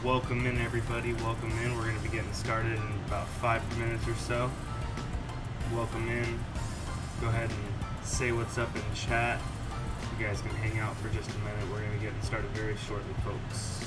Welcome in, everybody. Welcome in. We're going to be getting started in about 5 minutes or so. Welcome in. Go ahead and say what's up in the chat. You guys can hang out for just a minute. We're going to be getting started very shortly, folks.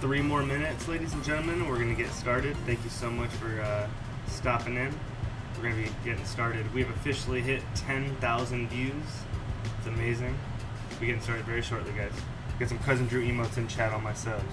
Three more minutes, ladies and gentlemen. We're going to get started. Thank you so much for stopping in. We're going to be getting started. We've officially hit 10,000 views. It's amazing. We're getting started very shortly, guys. Get some Cousin Drew emotes in chat on my subs.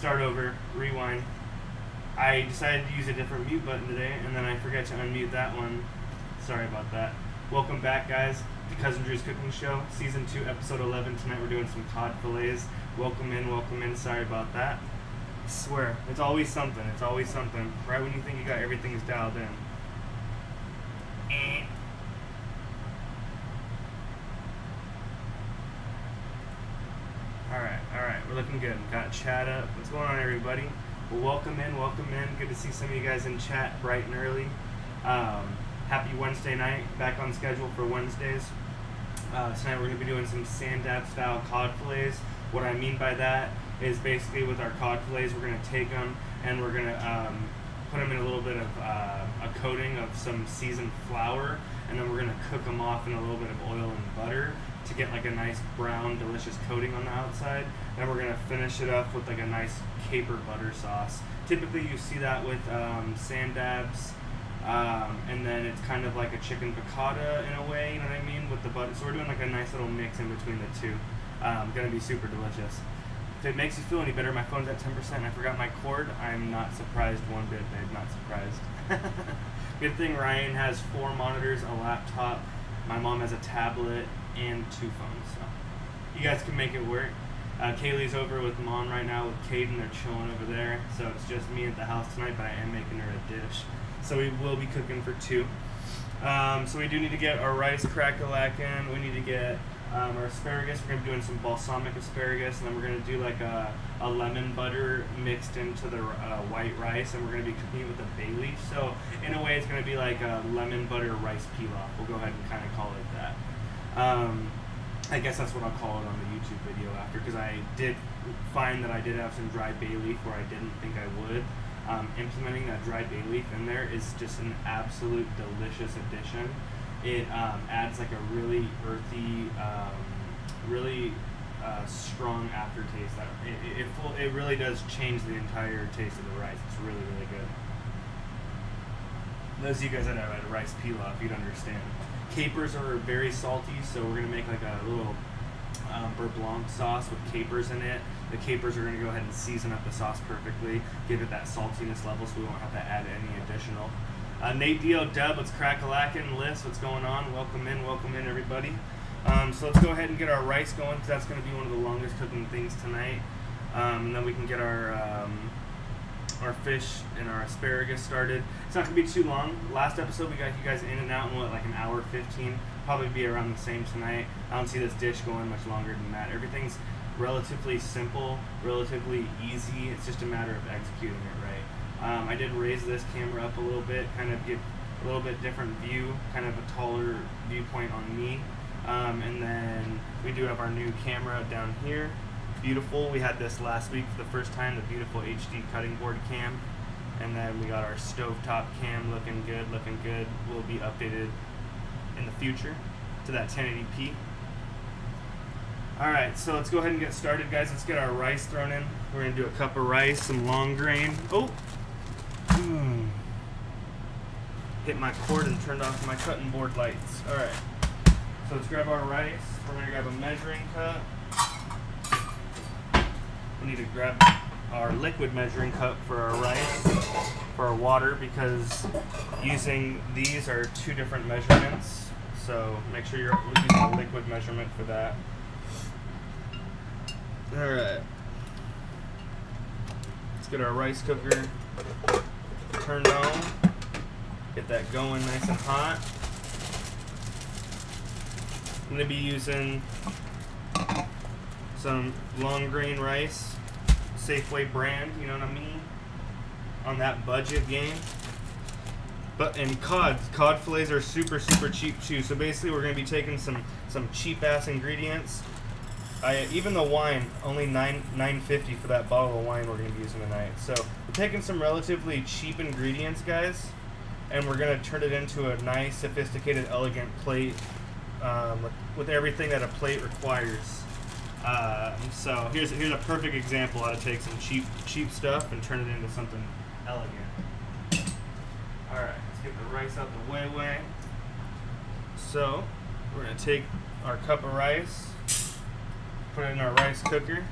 Start over, rewind. I decided to use a different mute button today, and then I forgot to unmute that one. Sorry about that. Welcome back, guys, to Cousin Drew's Cooking Show, Season 2, Episode 11. Tonight we're doing some cod fillets. Welcome in. Sorry about that. I swear, it's always something. It's always something. Right when you think you got everything is dialed in. Alright, we're looking good. Got chat up. What's going on, everybody? Well, welcome in. Good to see some of you guys in chat bright and early. Happy Wednesday night. Back on schedule for Wednesdays. Tonight we're going to be doing some sand dab style cod fillets. What I mean by that is basically with our cod fillets, we're going to take them and we're going to put them in a little bit of a coating of some seasoned flour, and then we're going to cook them off in a little bit of oil and butter to get like a nice brown delicious coating on the outside. Then we're going to finish it up with like a nice caper butter sauce. Typically you see that with sand dabs, and then it's kind of like a chicken piccata in a way, you know what I mean, with the butter. So we're doing like a nice little mix in between the two. Gonna be super delicious. If it makes you feel any better, my phone's at 10%. I forgot my cord. I'm not surprised one bit, babe. Not surprised. Good thing Ryan has 4 monitors, a laptop. My mom has a tablet and 2 phones. So you guys can make it work. Kaylee's over with mom right now with Caden. They're chilling over there. So it's just me at the house tonight, but I am making her a dish. So we will be cooking for 2. So we do need to get our rice crack-a-lackin'. We need to get our asparagus. We're going to be doing some balsamic asparagus, and then we're going to do like a lemon butter mixed into the white rice, and we're going to be cooking it with a bay leaf. So in a way, it's going to be like a lemon butter rice pilaf. We'll go ahead and kind of call it that. I guess that's what I'll call it on the YouTube video after, because I did find that I did have some dried bay leaf where I didn't think I would. Implementing that dried bay leaf in there is just an absolute delicious addition. It adds like a really earthy, really strong aftertaste. That it really does change the entire taste of the rice. It's really, really good. Those of you guys that have had a rice pilaf, you'd understand. Capers are very salty, so we're gonna make like a little beurre blanc sauce with capers in it. The capers are going to go ahead and season up the sauce perfectly, give it that saltiness level so we won't have to add any additional. Nate Dio, Deb, let's crack-a-lackin'. Liz, what's going on? Welcome in everybody. So let's go ahead and get our rice going, because that's going to be one of the longest cooking things tonight. And then we can get our fish and our asparagus started. It's not going to be too long. Last episode we got you guys in and out in what, like an hour 15. Probably be around the same tonight. I don't see this dish going much longer than that. Everything's relatively simple, relatively easy. It's just a matter of executing it right. I did raise this camera up a little bit, kind of give a little bit different view, kind of a taller viewpoint on me. And then we do have our new camera down here. Beautiful. We had this last week for the first time, the beautiful HD cutting board cam. And then we got our stovetop cam looking good. Will be updated in the future to that 1080p. Alright, so let's go ahead and get started, guys. Let's get our rice thrown in. We're going to do a cup of rice, some long grain. Oh! Hit my cord and turned off my cutting board lights. Alright, so let's grab our rice. We're going to grab a measuring cup. We need to grab our liquid measuring cup for our rice, for our water, because using these are 2 different measurements. So make sure you're using a liquid measurement for that. Alright. Let's get our rice cooker turned on. Get that going nice and hot. I'm going to be using some long grain rice, Safeway brand, you know what I mean? On that budget game. And cod fillets are super cheap too. So basically we're going to be taking some cheap ass ingredients. Even the wine, only $9.50 for that bottle of wine we're going to be using tonight. So we're taking some relatively cheap ingredients, guys, and we're going to turn it into a nice, sophisticated, elegant plate with everything that a plate requires. So here's a perfect example how to take some cheap stuff and turn it into something elegant. All right, let's get the rice out the way. So we're going to take our cup of rice, put it in our rice cooker.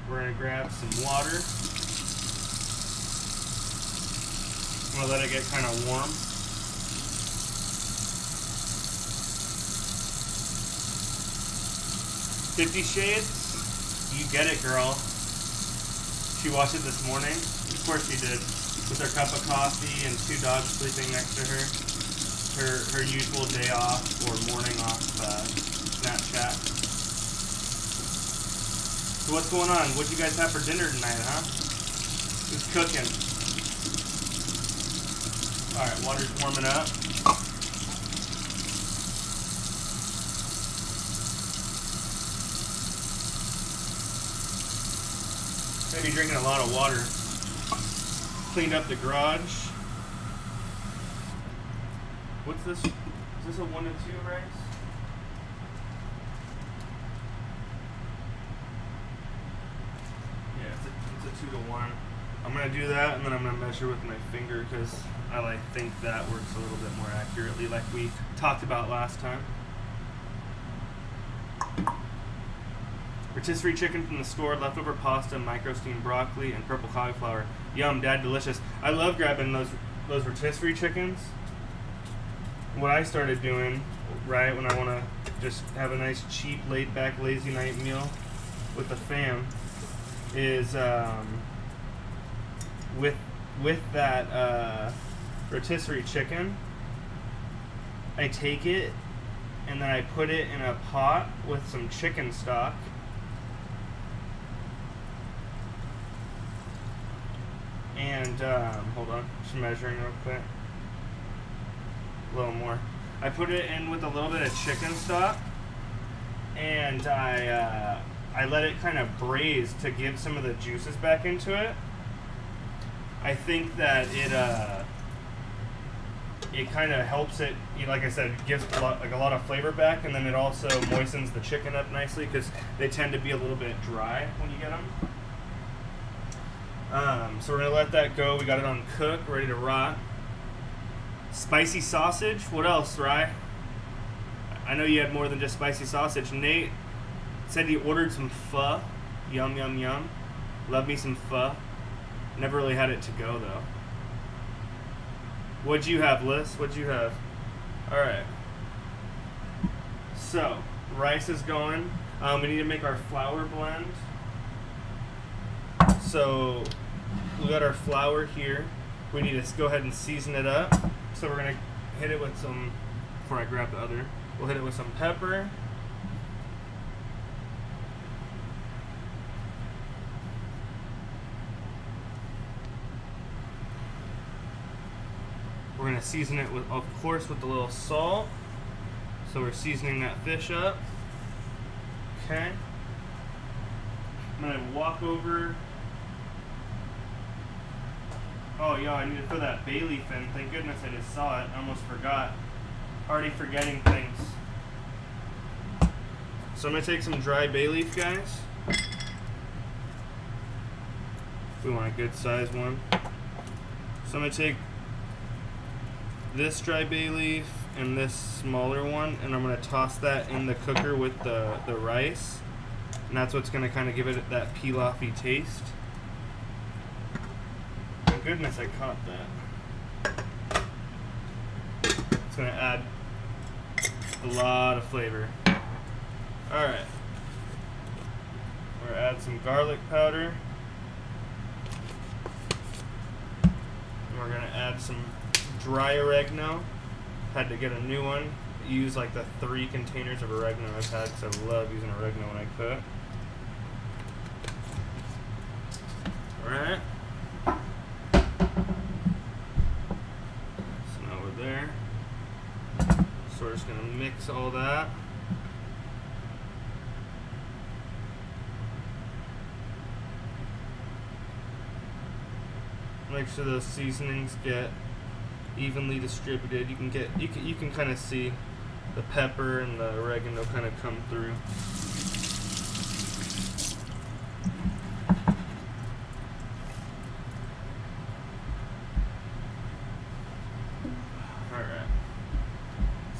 We're gonna grab some water. I'm gonna let it get kind of warm. $50 Shades, you get it, girl. She watched it this morning. Of course she did. With her cup of coffee and 2 dogs sleeping next to her. Her usual day off or morning off Snapchat. So what's going on? What you guys have for dinner tonight, huh? Who's cooking? Alright, water's warming up. Maybe drinking a lot of water. Cleaned up the garage. What's this? Is this a 1 to 2 rice? Yeah, it's a 2 to 1. I'm gonna do that, and then I'm gonna measure with my finger because I think that works a little bit more accurately, like we talked about last time. Rotisserie chicken from the store, leftover pasta, micro-steamed broccoli, and purple cauliflower. Yum, Dad, delicious. I love grabbing those rotisserie chickens. What I started doing, right, when I want to just have a nice, cheap, laid-back, lazy night meal with the fam, is with that rotisserie chicken, I take it and then I put it in a pot with some chicken stock. And, hold on, just measuring real quick. A little more. I put it in with a little bit of chicken stock, and I let it kind of braise to give some of the juices back into it. I think that it kind of helps it, like I said, gives a lot of flavor back, and then it also moistens the chicken up nicely because they tend to be a little bit dry when you get them. So we're gonna let that go. We got it on cook, ready to rot. Spicy sausage. What else, Rye? I know you had more than just spicy sausage. Nate said he ordered some pho. Yum, yum, yum. Love me some pho. Never really had it to go though. What'd you have, Liz? What'd you have? All right. So rice is going. We need to make our flour blend. So we got our flour here. We need to go ahead and season it up. So we're gonna hit it with some, before I grab the other, we'll hit it with some pepper. We're gonna season it with, of course, with a little salt. So we're seasoning that fish up. Okay. I'm gonna walk over. Oh, yeah, I need to throw that bay leaf in. Thank goodness I just saw it. I almost forgot. Already forgetting things. So I'm going to take some dry bay leaf, guys. We want a good size one. So I'm going to take this dry bay leaf and this smaller one, and I'm going to toss that in the cooker with the rice. And that's what's going to kind of give it that pilaf-y taste. Goodness, I caught that. It's gonna add a lot of flavor. Alright. We're gonna add some garlic powder. And we're gonna add some dry oregano. Had to get a new one. Use like the 3 containers of oregano I've had because I love using oregano when I cook. Alright. There. So we're just going to mix all that. Make sure those seasonings get evenly distributed. You can kind of see the pepper and the oregano kind of come through.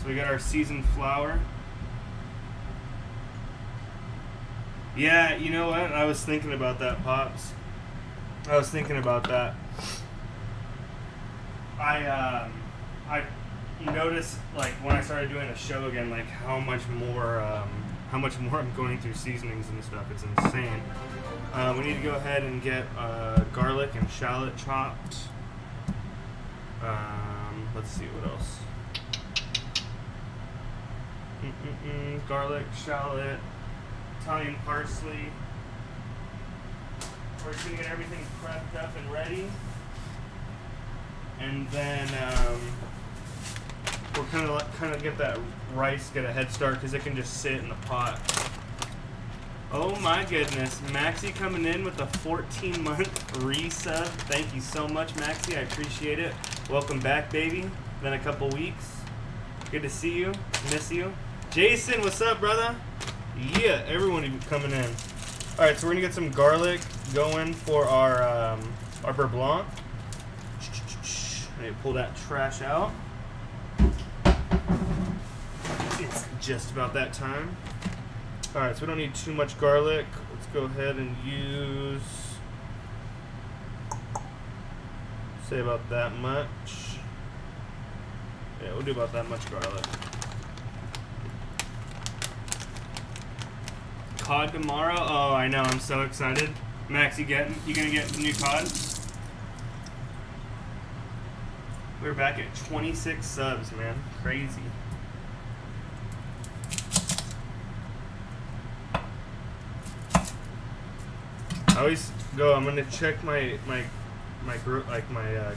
So we got our seasoned flour. Yeah, you know what? I was thinking about that, Pops. I was thinking about that. I noticed, like, when I started doing the show again, like, how much more I'm going through seasonings and stuff. It's insane. We need to go ahead and get garlic and shallot chopped. Let's see what else. Garlic, shallot, Italian parsley. We're just gonna get everything prepped up and ready, and then we're kind of get that rice, get a head start because it can just sit in the pot. Oh my goodness, Maxie coming in with a 14-month resub. Thank you so much, Maxie. I appreciate it. Welcome back, baby. Been a couple weeks. Good to see you. Miss you. Jason, what's up, brother? Yeah, everyone coming in. All right, so we're gonna get some garlic going for our beurre blanc. I need to pull that trash out. It's just about that time. All right, so we don't need too much garlic. Let's go ahead and use, say about that much. Yeah, we'll do about that much garlic. Cod tomorrow? Oh, I know, I'm so excited. Max, you gonna get the new cod? We're back at 26 subs, man. Crazy. I always go, I'm gonna check my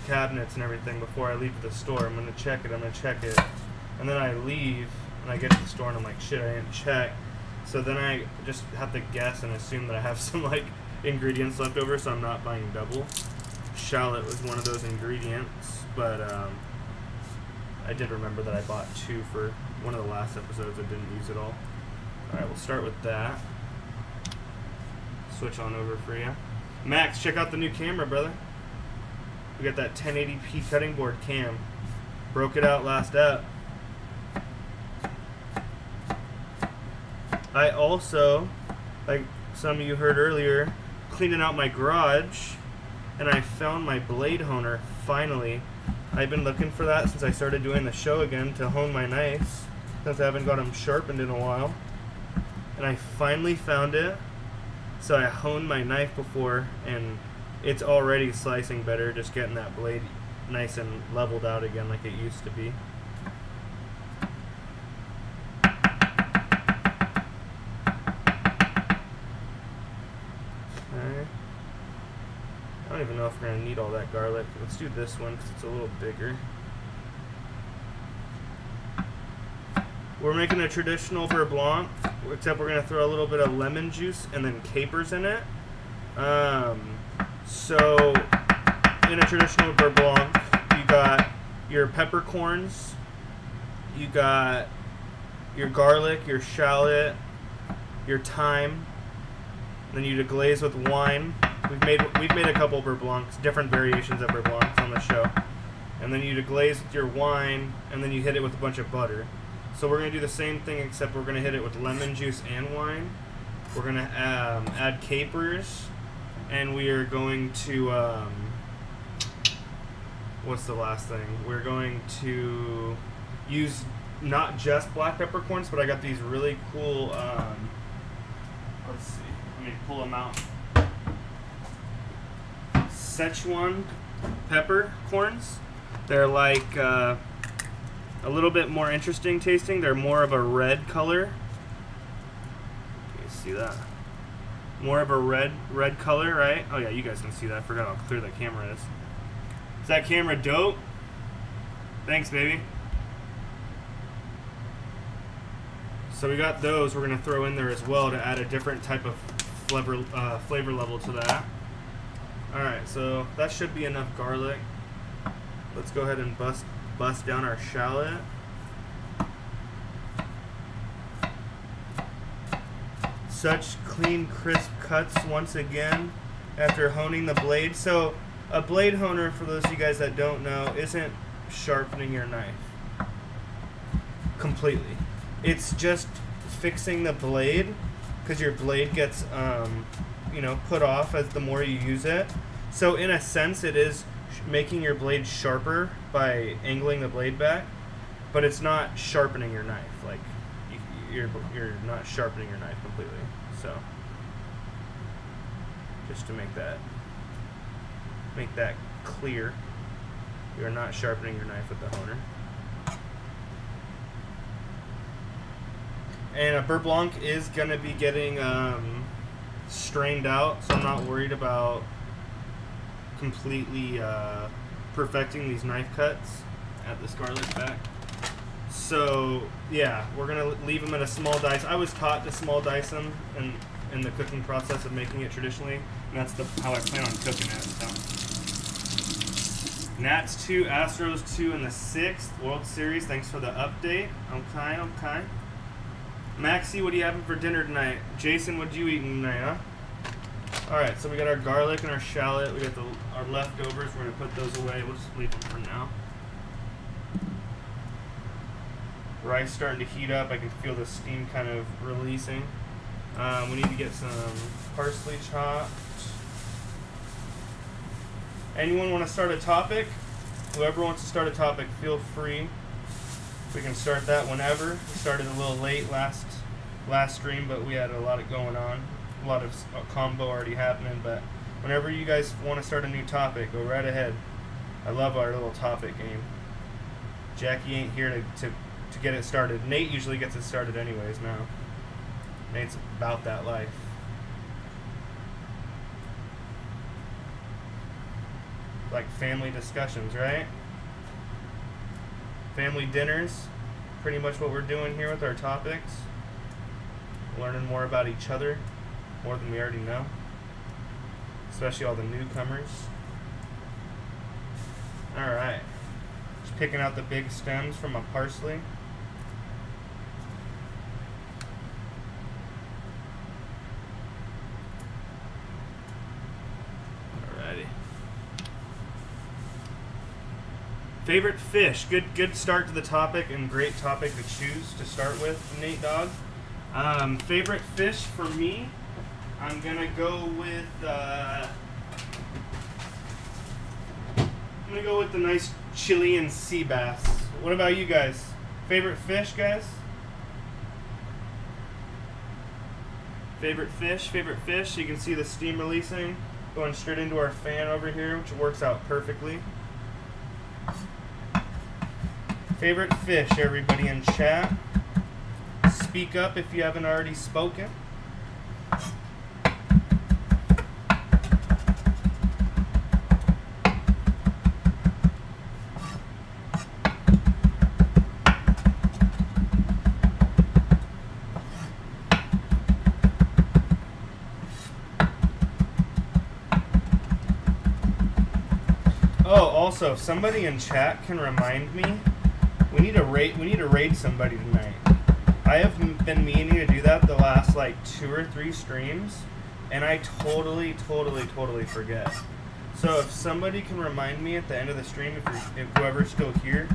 cabinets and everything before I leave to the store. I'm gonna check it, and then I leave and I get to the store and I'm like, shit, I didn't check. So then I just have to guess and assume that I have some like ingredients left over, so I'm not buying double. Shallot was one of those ingredients, but I did remember that I bought 2 for one of the last episodes. I didn't use it all. Alright, we'll start with that. Switch on over for you. Max, check out the new camera, brother. We got that 1080p cutting board cam. Broke it out last ep. I also, like some of you heard earlier, cleaning out my garage, and I found my blade honer, finally. I've been looking for that since I started doing the show again to hone my knives, since I haven't got them sharpened in a while. And I finally found it. So I honed my knife before, and it's already slicing better, just getting that blade nice and leveled out again like it used to be. Okay. I don't even know if we're going to need all that garlic. Let's do this one because it's a little bigger. We're making a traditional beurre blanc, except we're going to throw a little bit of lemon juice and then capers in it. So in a traditional beurre blanc, you got your peppercorns, you got your garlic, your shallot, your thyme, then you deglaze with wine. We've made a couple beurre blancs, different variations of beurre blancs on the show. And then you deglaze with your wine, and then you hit it with a bunch of butter. So we're going to do the same thing, except we're going to hit it with lemon juice and wine. We're going to add capers, and we are going to, what's the last thing? We're going to use not just black peppercorns, but I got these really cool, let's see, let me pull them out. Szechuan peppercorns. They're like, a little bit more interesting tasting. They're more of a red color. You see that? More of a red color, right? Oh yeah, you guys can see that. I forgot how clear that camera is. Is that camera dope? Thanks, baby. So we got those. We're gonna throw in there as well to add a different type of flavor level to that. All right, so that should be enough garlic. Let's go ahead and bust down our shallot. Such clean, crisp cuts once again after honing the blade. So a blade honer, for those of you guys that don't know, isn't sharpening your knife completely. It's just fixing the blade because your blade gets, you know, put off as the more you use it. So in a sense, it is making your blade sharper by angling the blade back, but it's not sharpening your knife. Like you're not sharpening your knife completely. So just to make that clear, you're not sharpening your knife with the honer. And a Beurre Blanc is going to be getting strained out, so I'm not worried about completely perfecting these knife cuts at this garlic back. So yeah, we're going to leave them in a small dice. I was taught to small dice them in the cooking process of making it traditionally, and that's how I plan on cooking it. So. Nats 2, Astros 2 in the 6th World Series. Thanks for the update. Okay, okay. Maxie, what are you having for dinner tonight? Jason, what are you eating tonight, huh? Alright, so we got our garlic and our shallot. We got our leftovers. We're going to put those away. We'll just leave them for now. Rice starting to heat up. I can feel the steam kind of releasing. We need to get some parsley chopped. Anyone want to start a topic? Whoever wants to start a topic, feel free. We can start that whenever. We started a little late last stream, but we had a lot going on. A lot of combo already happening, but whenever you guys want to start a new topic, go right ahead. I love our little topic game. Jackie ain't here to get it started. Nate usually gets it started anyways now. Nate's about that life. Like family discussions, right? Family dinners, pretty much what we're doing here with our topics. Learning more about each other, more than we already know. Especially all the newcomers. Alright. Just picking out the big stems from a parsley. Favorite fish? Good start to the topic and great topic to choose to start with, Nate Dogg. Favorite fish for me, I'm gonna go with the nice Chilean sea bass. What about you guys? Favorite fish, guys? Favorite fish? Favorite fish? You can see the steam releasing, going straight into our fan over here, which works out perfectly. Favorite fish, everybody in chat. Speak up if you haven't already spoken. Oh, also, if somebody in chat can remind me, we need to raid somebody tonight. I have been meaning to do that the last like 2 or 3 streams, and I totally forget. So if somebody can remind me at the end of the stream, if whoever's still here,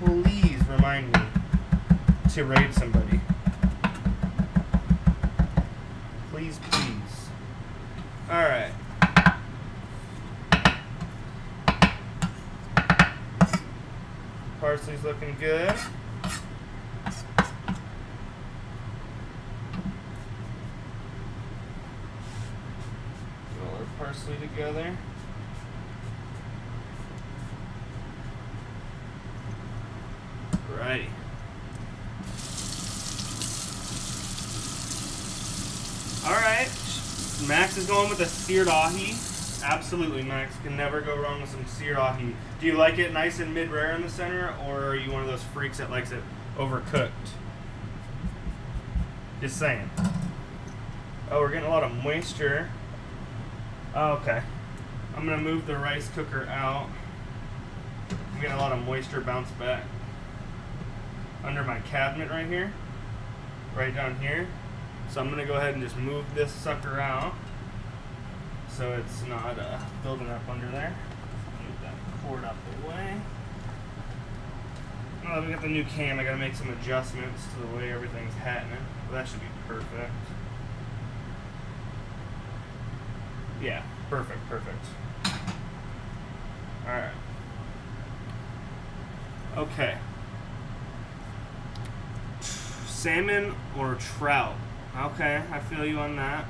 please remind me to raid somebody. Please. All right. Parsley's looking good. Roll our parsley together. Alrighty. Alright. Max is going with a seared ahi. Absolutely, Max. Can never go wrong with some seared ahi. Do you like it nice and mid-rare in the center, or are you one of those freaks that likes it overcooked? Just saying. Oh, we're getting a lot of moisture. Oh, okay. I'm going to move the rice cooker out. I'm getting a lot of moisture bounce back. Under my cabinet right here. Right down here. So I'm going to go ahead and just move this sucker out, so it's not building up under there. Move that cord out the way. Now that we got the new cam, I gotta make some adjustments to the way everything's happening. But that should be perfect. Yeah, perfect. Alright. Okay. Salmon or trout? Okay, I feel you on that.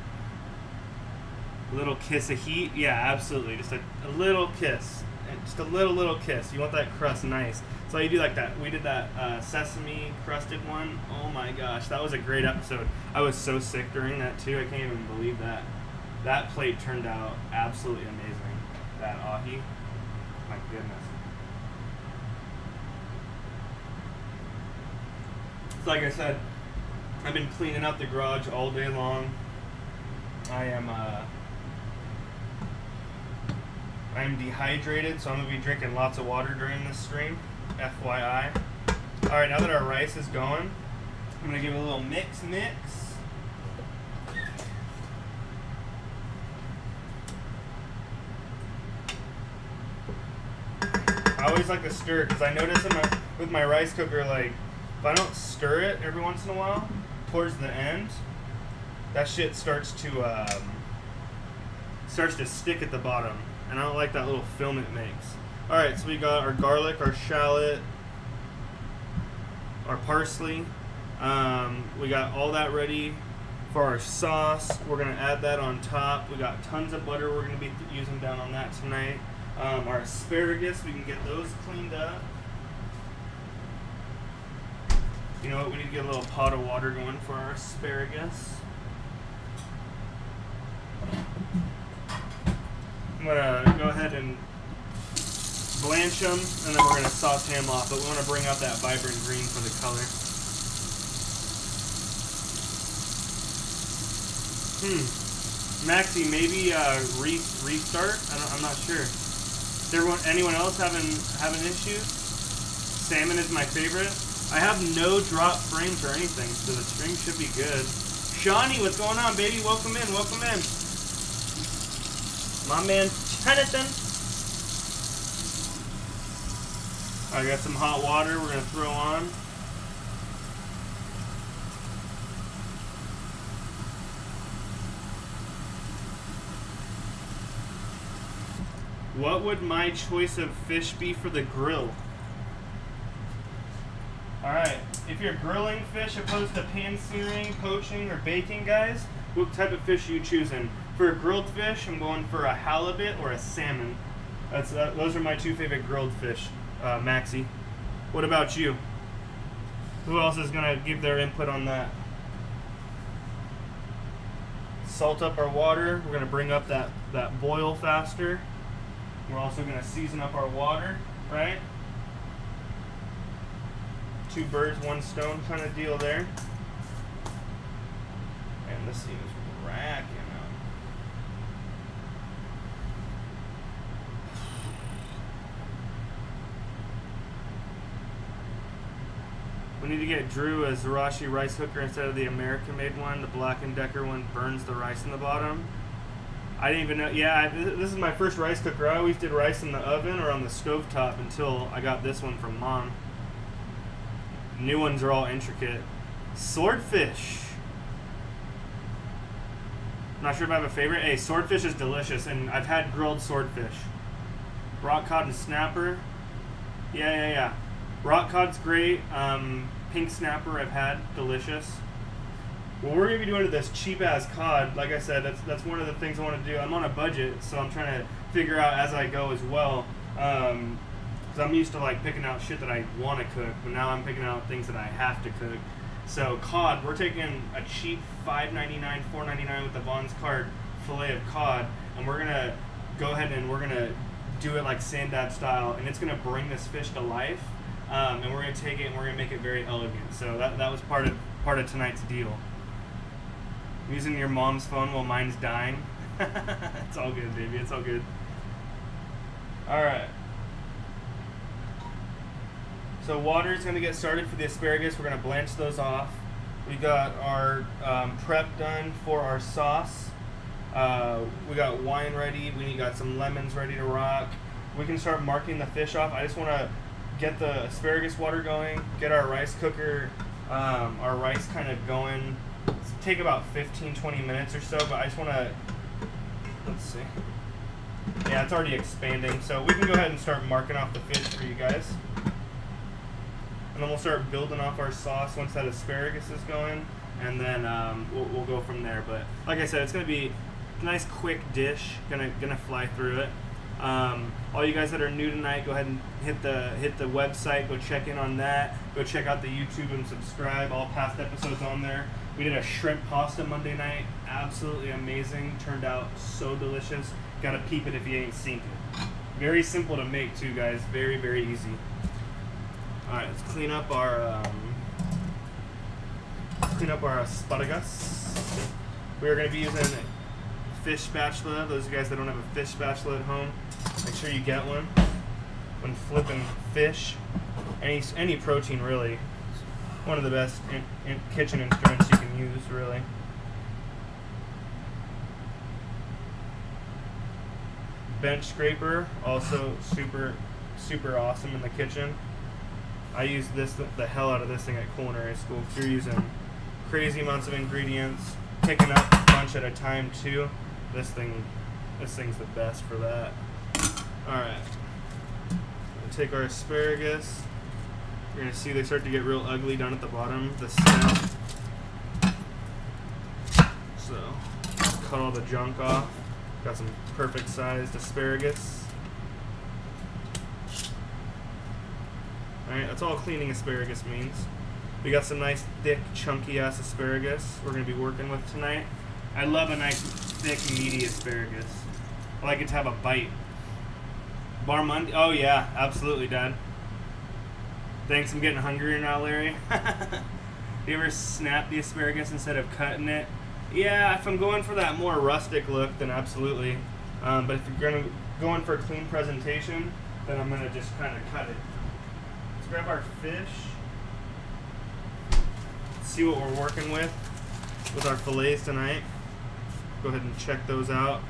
A little kiss of heat? Yeah, absolutely. Just a little kiss. Just a little kiss. You want that crust nice. So you do like that. We did that sesame crusted one. Oh my gosh, that was a great episode. I was so sick during that too. I can't even believe that. That plate turned out absolutely amazing. That ahi. My goodness. So like I said, I've been cleaning up the garage all day long. I am dehydrated, so I'm going to be drinking lots of water during this stream, FYI. Alright, now that our rice is going, I'm going to give it a little mix. I always like to stir because I notice with my rice cooker, like, if I don't stir it every once in a while, towards the end, that shit starts to stick at the bottom. And I don't like that little film it makes. Alright, so we got our garlic, our shallot, our parsley. We got all that ready for our sauce. We're going to add that on top. We got tons of butter we're going to be using down on that tonight. Our asparagus, we can get those cleaned up. You know what, we need to get a little pot of water going for our asparagus. I'm going to go ahead and blanch them, and then we're going to saute them off, but we want to bring out that vibrant green for the color. Maxie, maybe restart? I'm not sure. Is anyone else having issues? Salmon is my favorite. I have no drop frames or anything, so the stream should be good. Shawnee, what's going on, baby? Welcome in, welcome in. My man, Jonathan. I got some hot water we're going to throw on. What would my choice of fish be for the grill? Alright, if you're grilling fish opposed to pan-searing, poaching, or baking, guys, what type of fish are you choosing? For a grilled fish, I'm going for a halibut or a salmon. Those are my two favorite grilled fish, Maxie. What about you? Who else is going to give their input on that? Salt up our water. We're going to bring up that boil faster. We're also going to season up our water, right? Two birds, one stone kind of deal there. And this thing is racking up. We need to get Drew a Zarashi rice cooker instead of the American-made one. The Black & Decker one burns the rice in the bottom. I didn't even know. Yeah, this is my first rice cooker. I always did rice in the oven or on the stovetop until I got this one from Mom. New ones are all intricate. Swordfish. Not sure if I have a favorite. Hey, swordfish is delicious, and I've had grilled swordfish. Rock cod and snapper. Yeah. Rock cod's great. Pink snapper I've had. Delicious. Well, we're going to be doing this cheap-ass cod. Like I said, that's one of the things I want to do. I'm on a budget, so I'm trying to figure out as I go as well. Because I'm used to like picking out shit that I want to cook, but now I'm picking out things that I have to cook. So cod, we're taking a cheap $5.99, $4.99 with the Vaughn's card fillet of cod, and we're gonna go ahead and we're gonna do it like Sandab style, and it's gonna bring this fish to life. And we're gonna take it and we're gonna make it very elegant. So that was part of tonight's deal. Using your mom's phone while mine's dying. It's all good, baby. It's all good. All right. So water is going to get started for the asparagus. We're going to blanch those off. We got our prep done for our sauce. We got wine ready. We got some lemons ready to rock. We can start marking the fish off. I just want to get the asparagus water going, get our rice cooker, our rice kind of going. Take about 15-20 minutes or so, but I just want to, let's see. Yeah, it's already expanding, so we can go ahead and start marking off the fish for you guys. And then we'll start building off our sauce once that asparagus is going, and then we'll go from there. But like I said, it's going to be a nice quick dish, gonna fly through it. All you guys that are new tonight, go ahead and hit the website, go check in on that, go check out the YouTube and subscribe. All past episodes on there. We did a shrimp pasta Monday night, absolutely amazing, turned out so delicious. Gotta peep it if you ain't seen it. Very simple to make too, guys, very, very easy. Alright, let's clean up our asparagus. We are gonna be using fish spatula. Those of you guys that don't have a fish spatula at home, make sure you get one. When flipping fish, any protein really, one of the best kitchen instruments you can use, really. Bench scraper, also super awesome in the kitchen. I use the hell out of this thing at culinary school. If you're using crazy amounts of ingredients, picking up a bunch at a time too, this thing's the best for that. Alright, take our asparagus. You're gonna see they start to get real ugly down at the bottom, the stem. So, cut all the junk off. Got some perfect sized asparagus. Alright, that's all cleaning asparagus means. We got some nice thick chunky ass asparagus we're gonna be working with tonight. I love a nice thick meaty asparagus. I like it to have a bite. Barmundi, oh yeah, absolutely, Dad. Thanks, I'm getting hungrier now, Larry. You ever snap the asparagus instead of cutting it? Yeah, if I'm going for that more rustic look, then absolutely. But if you're going for a clean presentation, then I'm gonna just kind of cut it. Let's grab our fish. See what we're working with our fillets tonight. Go ahead and check those out.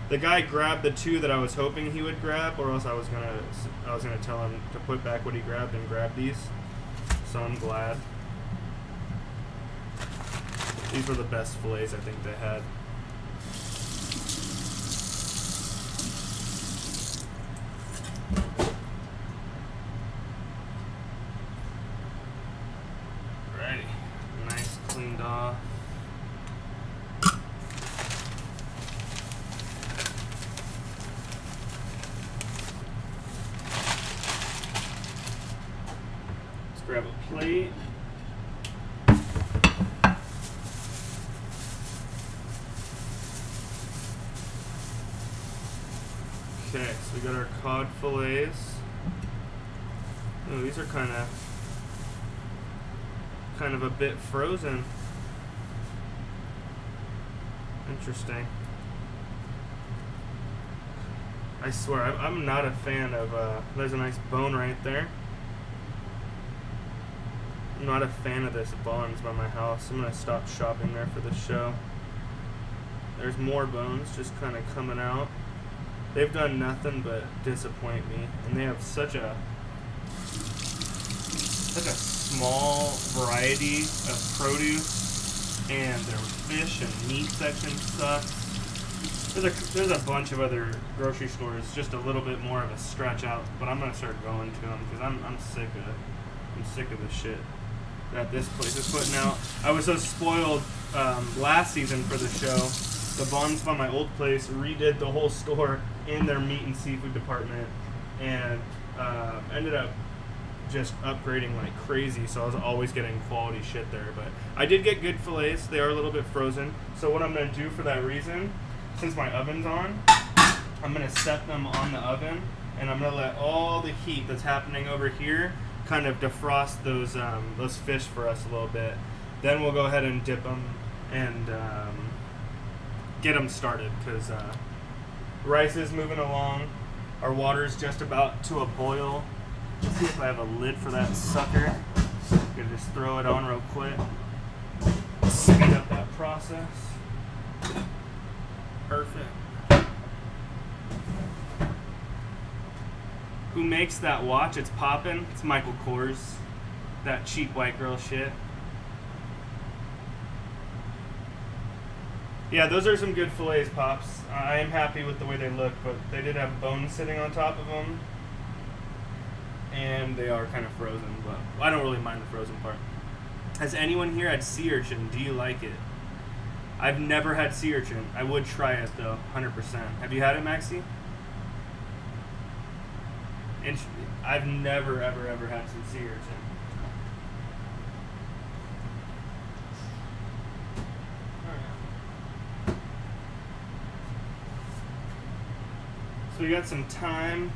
The guy grabbed the two that I was hoping he would grab, or else I was gonna tell him to put back what he grabbed and grab these. So I'm glad. These were the best fillets I think they had. Alrighty, nice cleaned off. Grab a plate. Okay, so we got our cod fillets. Oh, these are kind of a bit frozen. Interesting. I swear, I'm not a fan of, there's a nice bone right there. I'm not a fan of this Bonds by my house. I'm going to stop shopping there for the show. There's more bones just kind of coming out. They've done nothing but disappoint me. And they have such a small variety of produce. And their fish and meat section sucks. There's a bunch of other grocery stores just a little bit more of a stretch out. But I'm going to start going to them because I'm sick of the shit that this place is putting out. I was so spoiled last season for the show. The Bonds by my old place redid the whole store in their meat and seafood department, and ended up just upgrading like crazy, so I was always getting quality shit there. But I did get good fillets. They are a little bit frozen, so what I'm going to do for that reason, since my oven's on, I'm going to set them on the oven, and I'm going to let all the heat that's happening over here kind of defrost those fish for us a little bit. Then we'll go ahead and dip them and get them started, because rice is moving along. Our water's just about to a boil. Let's see if I have a lid for that sucker. I'm gonna just throw it on real quick. Speed up that process. Perfect. Who makes that watch? It's poppin'. It's Michael Kors. That cheap white girl shit. Yeah, those are some good fillets, Pops. I am happy with the way they look, but they did have bones sitting on top of them. And they are kind of frozen, but I don't really mind the frozen part. Has anyone here had sea urchin? Do you like it? I've never had sea urchin. I would try it though, 100%. Have you had it, Maxie? I've never, ever had some sea urchin. So we got some thyme.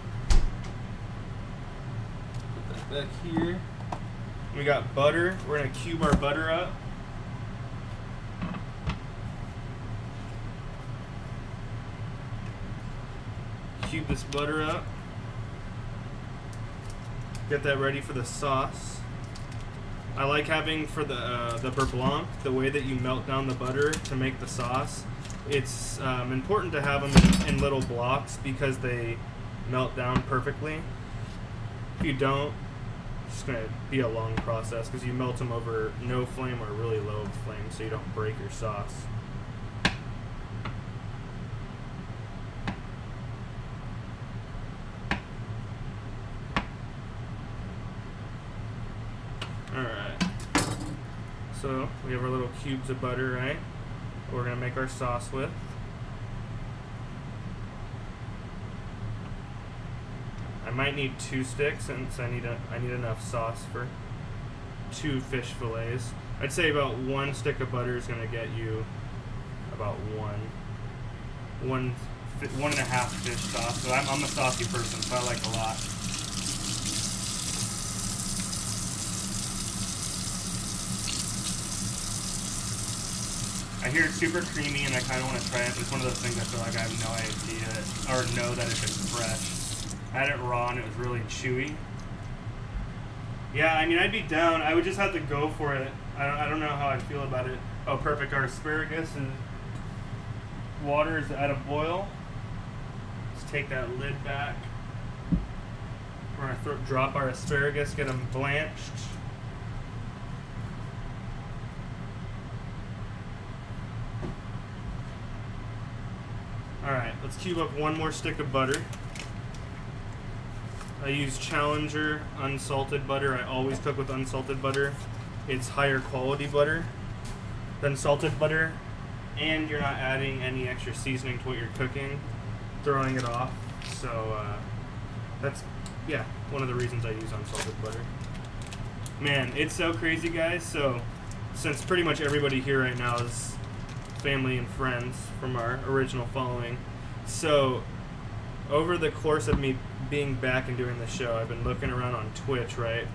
Put that back here. We got butter. We're gonna cube our butter up. Cube this butter up. Get that ready for the sauce. I like having for the beurre blanc, the way that you melt down the butter to make the sauce. It's important to have them in little blocks because they melt down perfectly. If you don't, it's just going to be a long process because you melt them over no flame or really low flame so you don't break your sauce. Alright, so we have our little cubes of butter, right? We're going to make our sauce with. I might need 2 sticks since I need enough sauce for 2 fish fillets. I'd say about 1 stick of butter is going to get you about 1.5 fish sauce. So I'm a saucy person, so I like a lot. I hear it's super creamy and I kind of want to try it, but it's one of those things I feel like I have no idea or know that if it's fresh. I had it raw and it was really chewy. Yeah, I mean, I'd be down. I would just have to go for it. I don't know how I feel about it. Oh, perfect. Our asparagus and water is at a boil. Let's take that lid back. We're going to drop our asparagus, get them blanched. Alright, let's cube up 1 more stick of butter. I use Challenger unsalted butter. I always cook with unsalted butter. It's higher quality butter than salted butter, and you're not adding any extra seasoning to what you're cooking, throwing it off. So that's, yeah, one of the reasons I use unsalted butter. Man, it's so crazy, guys. So since pretty much everybody here right now is family and friends from our original following, so over the course of me being back and doing the show, I've been looking around on Twitch, right?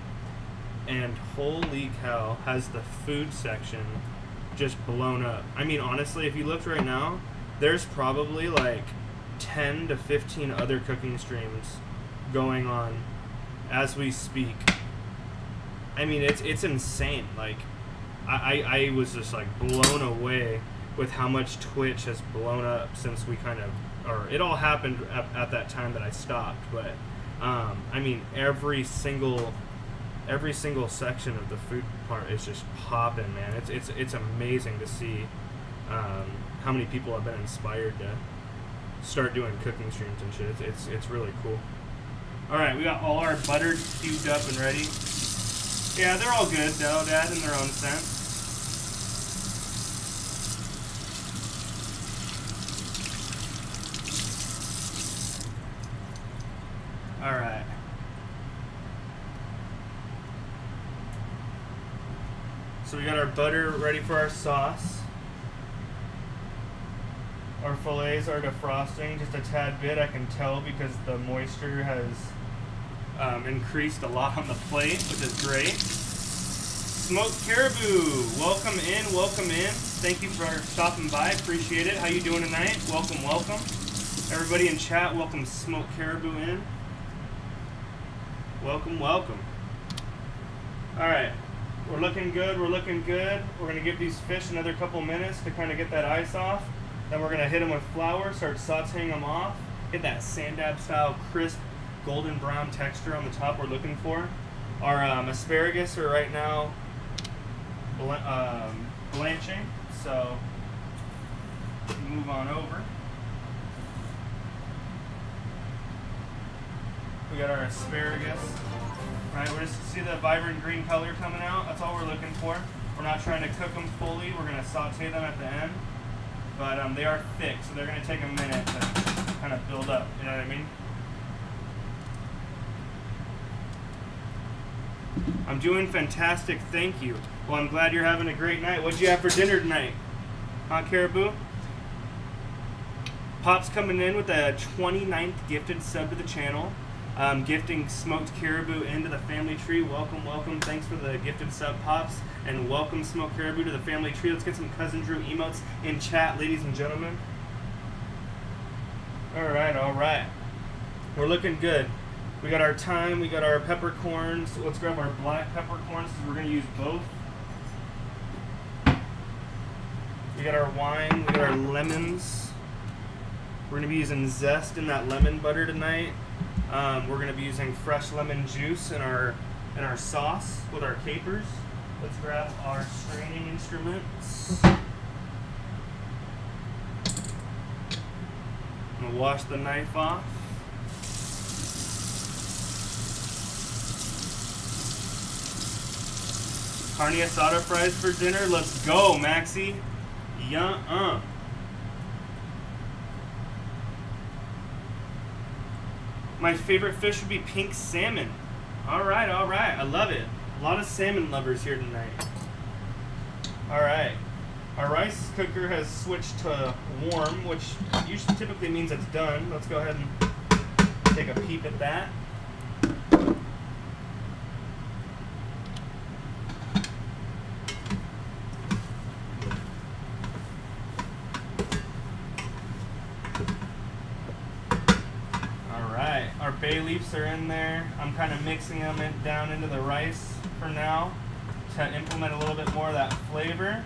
And holy cow, has the food section just blown up. I mean, honestly, if you looked right now, there's probably like 10 to 15 other cooking streams going on as we speak. I mean, it's insane. Like, I was just like blown away with how much Twitch has blown up since we kind of, or it all happened at that time that I stopped, but I mean, every single section of the food part is just popping, man. It's amazing to see how many people have been inspired to start doing cooking streams and shit. It's really cool. All right, we got all our butter cubed up and ready. Yeah, they're all good though, Dad, in their own sense. All right. So we got our butter ready for our sauce. Our fillets are defrosting just a tad bit, I can tell, because the moisture has increased a lot on the plate, which is great. Smoked caribou, welcome in, welcome in. Thank you for stopping by, appreciate it. How you doing tonight? Welcome, welcome. Everybody in chat, welcome smoked caribou in. Welcome, welcome. All right, we're looking good, we're looking good. We're gonna give these fish another couple minutes to kind of get that ice off. Then we're gonna hit them with flour, start sauteing them off. Get that sand dab style crisp golden brown texture on the top we're looking for. Our asparagus are right now blanching, so move on over. We got our asparagus. Right, we just see the vibrant green color coming out. That's all we're looking for. We're not trying to cook them fully. We're going to saute them at the end, but they are thick, so they're going to take a minute to kind of build up. You know what I mean? I'm doing fantastic, thank you. Well, I'm glad you're having a great night. What'd you have for dinner tonight? Huh, Caribou? Pop's coming in with a 29th gifted sub to the channel. Gifting smoked caribou into the family tree. Welcome, welcome. Thanks for the gifted sub, Pops. And welcome, smoked caribou, to the family tree. Let's get some Cousin Drew emotes in chat, ladies and gentlemen. All right, all right. We're looking good. We got our thyme, we got our peppercorns. Let's grab our black peppercorns because we're going to use both. We got our wine, we got our lemons. We're going to be using zest in that lemon butter tonight. We're going to be using fresh lemon juice in our sauce with our capers. Let's grab our straining instruments. I'm going to wash the knife off. Carne asada fries for dinner. Let's go, Maxie. Yeah. My favorite fish would be pink salmon. All right. I love it. A lot of salmon lovers here tonight. All right. Our rice cooker has switched to warm, which usually typically means it's done. Let's go ahead and take a peep at that. Our bay leaves are in there. I'm kind of mixing them down into the rice for now to implement a little bit more of that flavor.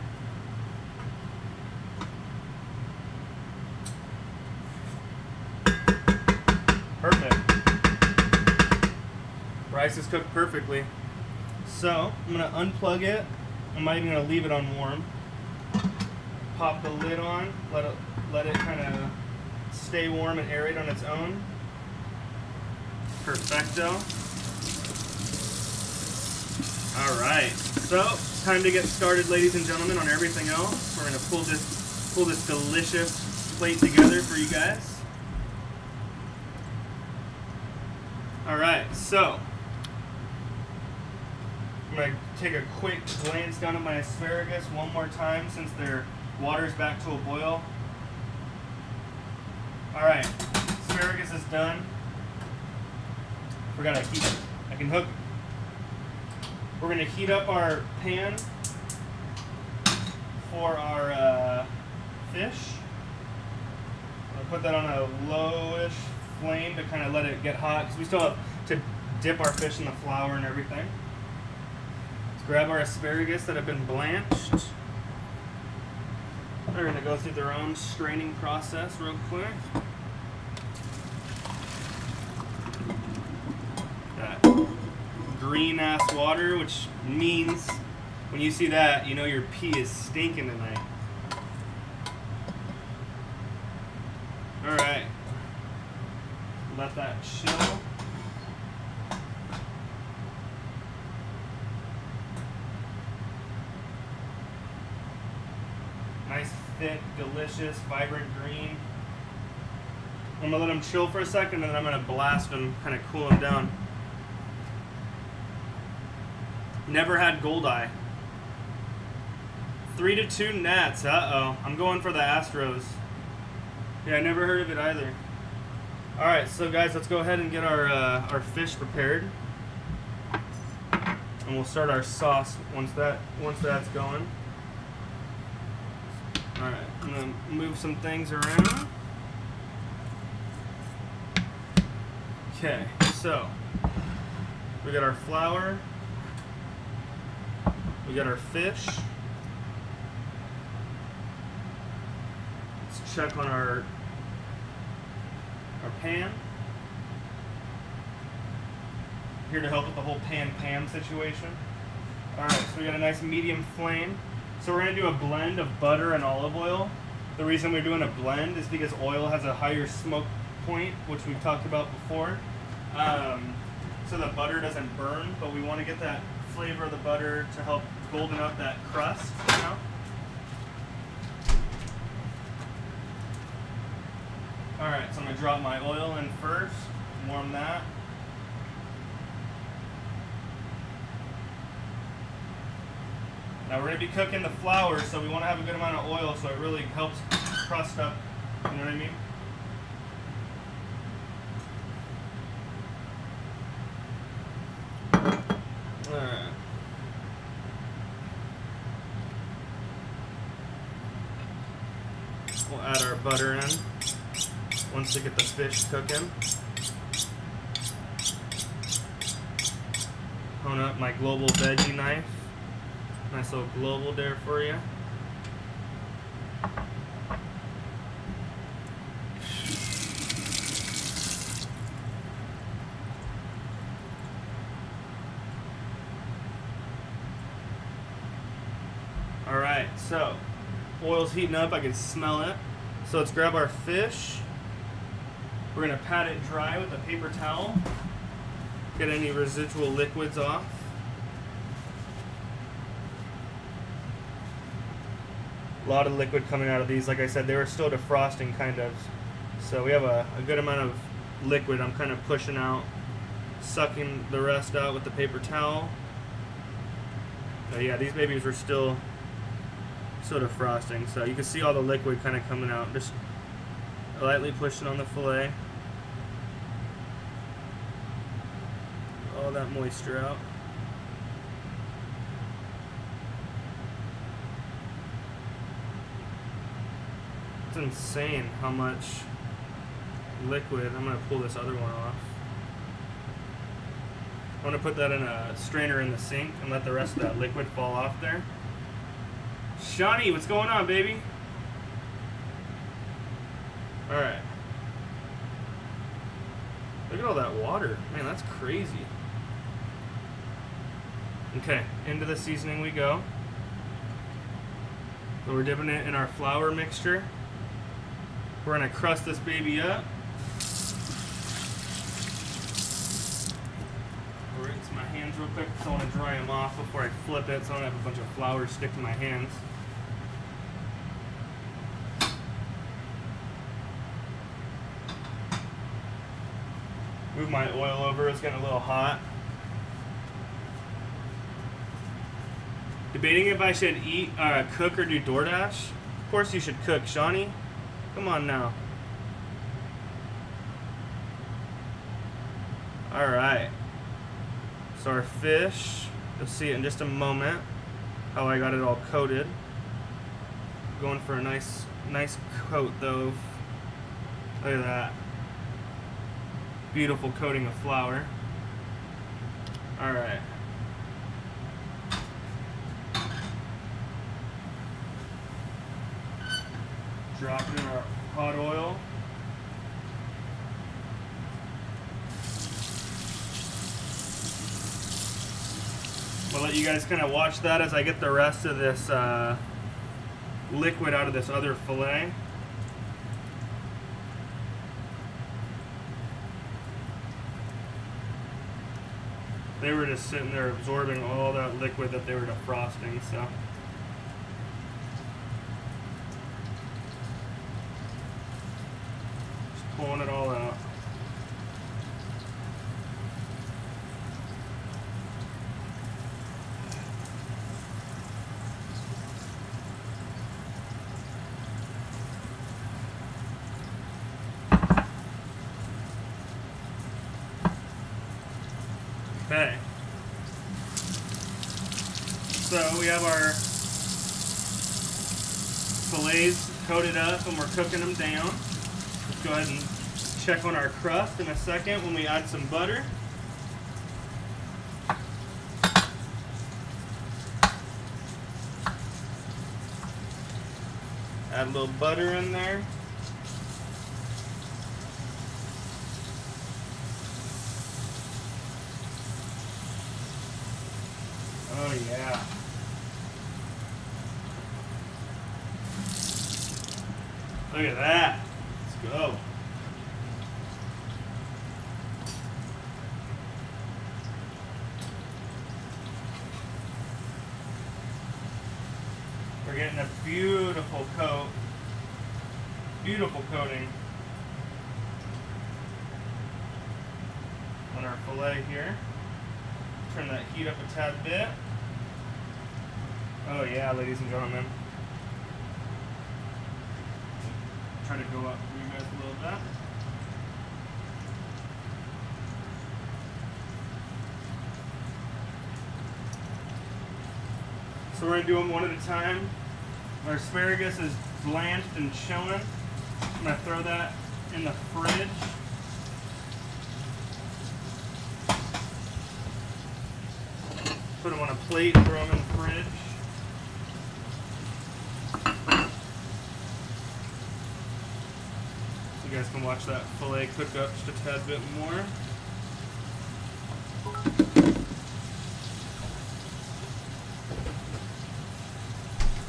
Perfect. Rice is cooked perfectly. So I'm going to unplug it. I'm not even going to leave it on warm. Pop the lid on. Let it kind of stay warm and aerate on its own. Perfecto. All right, so time to get started, ladies and gentlemen, on everything else. We're gonna pull this delicious plate together for you guys. All right, so I'm gonna take a quick glance down at my asparagus one more time since their water's back to a boil. All right, asparagus is done. We're gonna heat. I can hook. We're gonna heat up our pan for our fish. I'll put that on a lowish flame to kind of let it get hot because we still have to dip our fish in the flour and everything. Let's grab our asparagus that have been blanched. They're gonna go through their own straining process real quick. Green ass water, which means when you see that, you know your pee is stinking tonight. All right, let that chill. Nice, thick, delicious, vibrant green. I'm gonna let them chill for a second, and then I'm gonna blast them, kind of cool them down. Never had Goldeye. 3-2 Nats. Uh-oh. I'm going for the Astros. Yeah, I never heard of it either. Alright, so guys, let's go ahead and get our fish prepared. And we'll start our sauce once that's going. Alright, I'm going to move some things around. Okay, so we got our flour. We got our fish. Let's check on our pan. here to help with the whole pan-pan situation. Alright, so we got a nice medium flame. So we're going to do a blend of butter and olive oil. The reason we're doing a blend is because oil has a higher smoke point, which we've talked about before. So the butter doesn't burn, but we want to get that flavor of the butter to help golden up that crust, you know? Alright, so I'm going to drop my oil in first, warm that. Now we're going to be cooking the flour, so we want to have a good amount of oil so it really helps crust up, you know what I mean? Alright. We'll add our butter in once we get the fish cooking. Hone up my global veggie knife. Nice little global there for you. Alright, so oil's heating up, I can smell it. So let's grab our fish. We're going to pat it dry with a paper towel. Get any residual liquids off. A lot of liquid coming out of these. Like I said, they were still defrosting kind of. So we have a good amount of liquid I'm kind of pushing out, sucking the rest out with the paper towel. Oh yeah, these babies were still defrosting. So you can see all the liquid kind of coming out. Just lightly pushing on the fillet. All that moisture out. It's insane how much liquid. I'm going to pull this other one off. I'm going to put that in a strainer in the sink and let the rest of that liquid fall off there. Shawnee, what's going on, baby? Alright. Look at all that water. Man, that's crazy. Okay, into the seasoning we go. So we're dipping it in our flour mixture. We're going to crust this baby up. I'll rinse my hands real quick because I want to dry them off before I flip it so I don't have a bunch of flour stick to my hands. Move my oil over, it's getting a little hot. Debating if I should cook or do DoorDash. Of course you should cook, Shawnee. Come on now. Alright. So our fish, you'll see it in just a moment how I got it all coated. Going for a nice coat though. Look at that. Beautiful coating of flour. Alright. Drop it in our hot oil. We'll let you guys kind of watch that as I get the rest of this liquid out of this other fillet. They were just sitting there absorbing all that liquid that they were defrosting, so. Just pulling it all out. Okay. So we have our fillets coated up and we're cooking them down. Let's go ahead and check on our crust in a second when we add some butter. Add a little butter in there. Oh yeah. Look at that. Let's go. We're getting a beautiful coat. Beautiful coating on our fillet here. Turn that heat up a tad bit. Oh yeah, ladies and gentlemen. Try to go up for you guys a little bit. So we're going to do them one at a time. Our asparagus is blanched and chilling. I'm going to throw that in the fridge. Put them on a plate, throw them in the fridge. You guys can watch that fillet cook up just a tad bit more.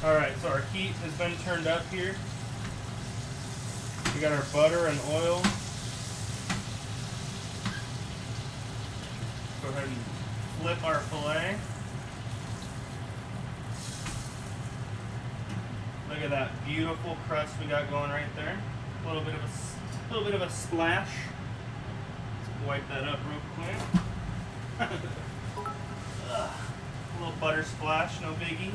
Alright, so our heat has been turned up here. We got our butter and oil. Go ahead and flip our fillet. Look at that beautiful crust we got going right there. A little bit of a splash. Let's wipe that up real quick. A little butter splash, no biggie.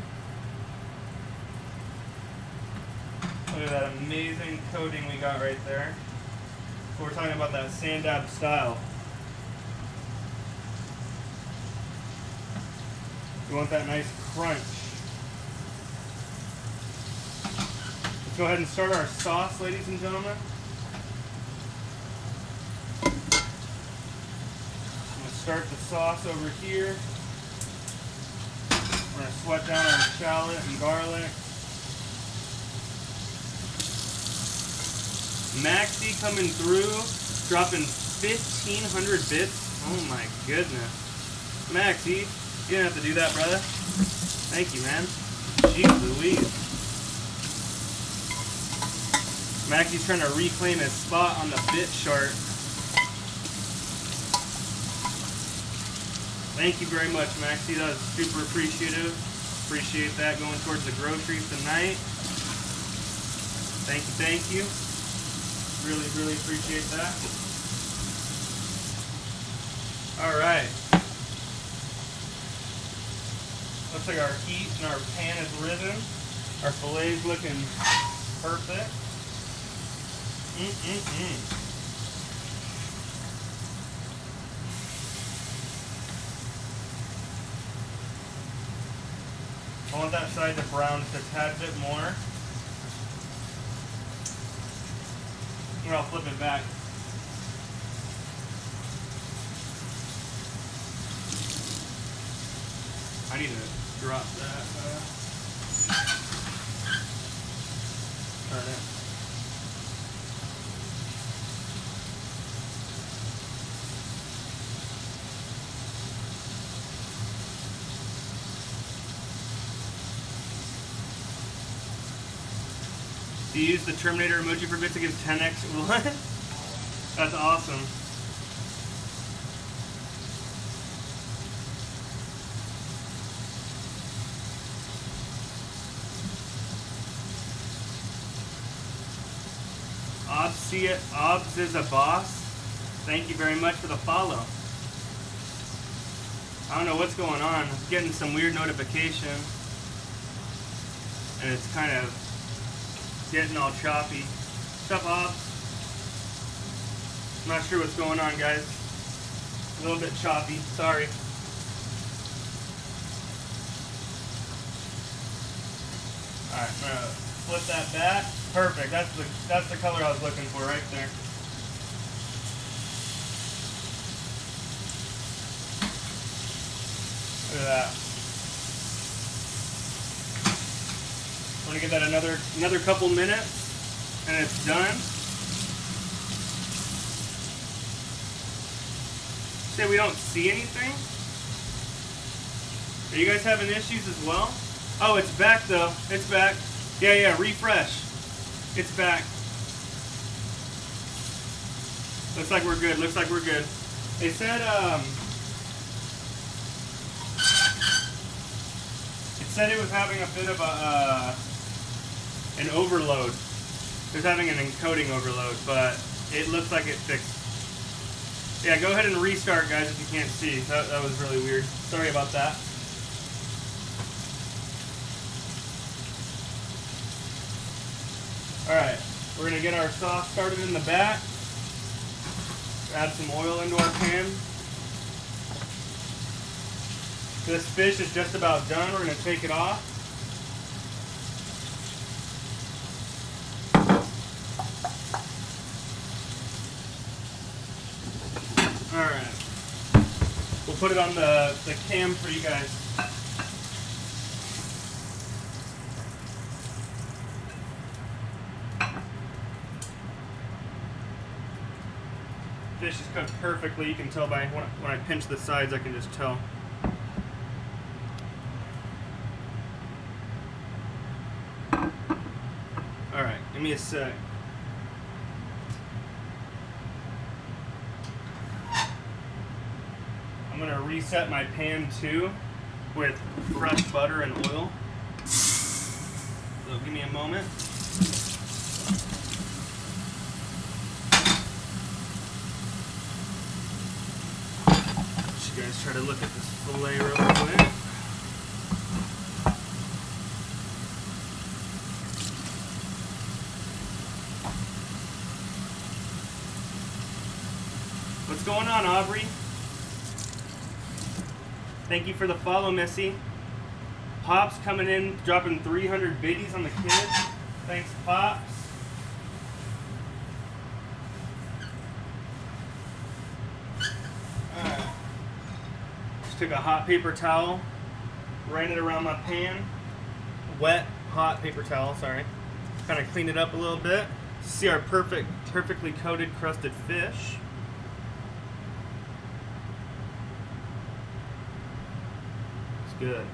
Look at that amazing coating we got right there. So we're talking about that sand dab style. You want that nice crunch. Let's go ahead and start our sauce, ladies and gentlemen. I'm going to start the sauce over here. We're going to sweat down our shallot and garlic. Maxie coming through, dropping 1,500 bits. Oh my goodness. Maxie, you didn't have to do that, brother. Thank you, man. Jeez Louise. Maxie's trying to reclaim his spot on the bit chart. Thank you very much, Maxie. That was super appreciative. Appreciate that going towards the groceries tonight. Thank you, thank you. Really, really appreciate that. All right. Looks like our heat and our pan is risen. Our filet's looking perfect. I want that side to brown just a tad bit more. Or I'll flip it back. I need to drop that. Turn it. You use the Terminator emoji for bits against 10x. What? That's awesome. Obs is a boss. Thank you very much for the follow. I don't know what's going on. I'm getting some weird notification. And it's kind of getting all choppy. What's up, Obs? I'm not sure what's going on, guys. A little bit choppy. Sorry. Alright, I'm gonna flip that back. Perfect. That's the color I was looking for right there. Look at that. I'm gonna give that another couple minutes, and it's done. Say we don't see anything. Are you guys having issues as well? Oh, it's back though. It's back. Yeah, refresh. It's back. Looks like we're good. Looks like we're good. They said it was having a bit of an overload. It was having an encoding overload, but it looks like it fixed. Yeah, go ahead and restart, guys, if you can't see. That was really weird. Sorry about that. Alright, we're going to get our sauce started in the back. Add some oil into our pan. This fish is just about done. We're going to take it off. Alright. We'll put it on the cam for you guys. Fish is cooked perfectly. You can tell by when I pinch the sides, I can just tell. Alright, give me a sec. I'm going to reset my pan too with fresh butter and oil. So give me a moment. You guys try to look at this fillet real quick. What's going on, Aubrey? Thank you for the follow, Missy. Pops coming in, dropping 300 biddies on the kids. Thanks, Pops. Took a hot paper towel, ran it around my pan. Wet, hot paper towel, sorry. Kind of cleaned it up a little bit. See our perfectly coated, crusted fish. It's good.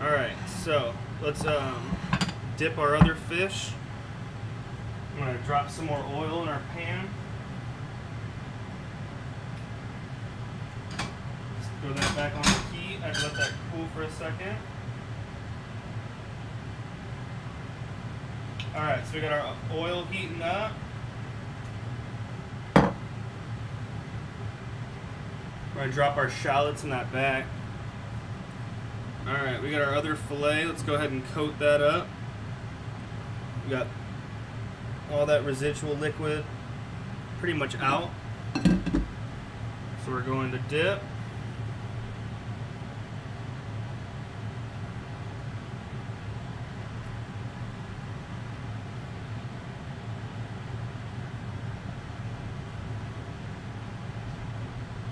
Alright, so let's dip our other fish. I'm going to drop some more oil in our pan. Throw that back on the heat. I'd let that cool for a second. Alright, so we got our oil heating up. We're going to drop our shallots in that back. Alright, we got our other fillet. Let's go ahead and coat that up. We got all that residual liquid pretty much out. So we're going to dip.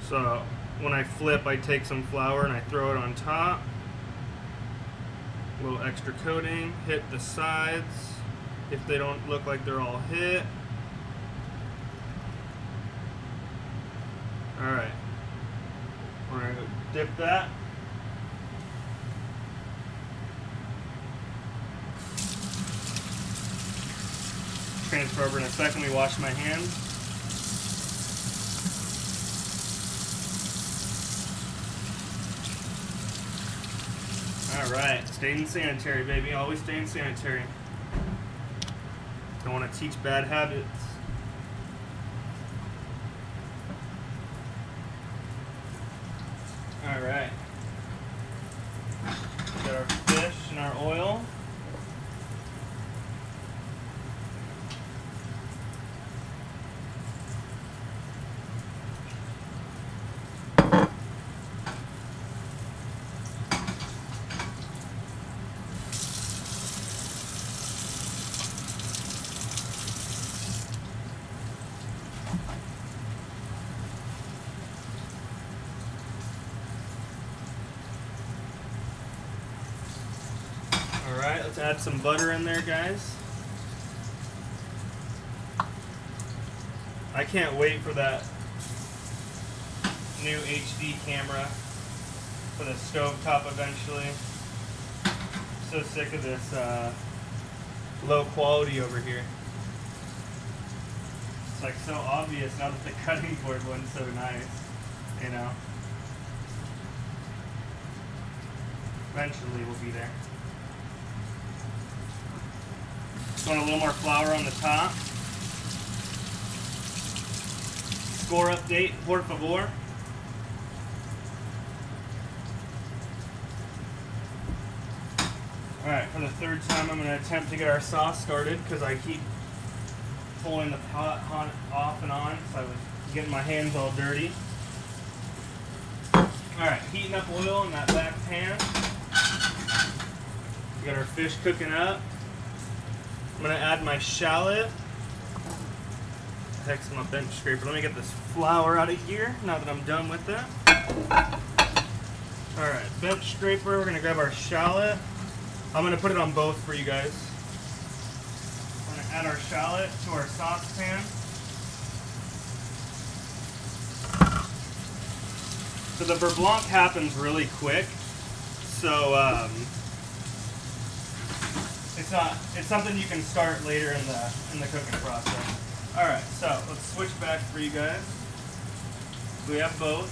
So when I flip, I take some flour and I throw it on top. A little extra coating, hit the sides if they don't look like they're all hit. Alright, we're going to dip that. Transfer over in a second. We wash my hands. Alright, staying sanitary, baby. Always staying sanitary. Don't want to teach bad habits. Alright. Got our fish and our oil. Alright, let's add some butter in there, guys. I can't wait for that new HD camera. for the stove top eventually. So sick of this low quality over here. It's like so obvious now that the cutting board wasn't so nice, you know. Eventually we'll be there. Just want a little more flour on the top. Score update, por favor. Alright, for the third time I'm going to attempt to get our sauce started because I keep pulling the pot off and on, so I was getting my hands all dirty. Alright, heating up oil in that back pan. We got our fish cooking up. I'm going to add my shallot. Heck's my bench scraper. Let me get this flour out of here now that I'm done with it. Alright, bench scraper. We're going to grab our shallot. I'm going to put it on both for you guys. We're going to add our shallot to our saucepan. So the beurre blanc happens really quick. So it's something you can start later in the cooking process. All right, so let's switch back for you guys. We have both.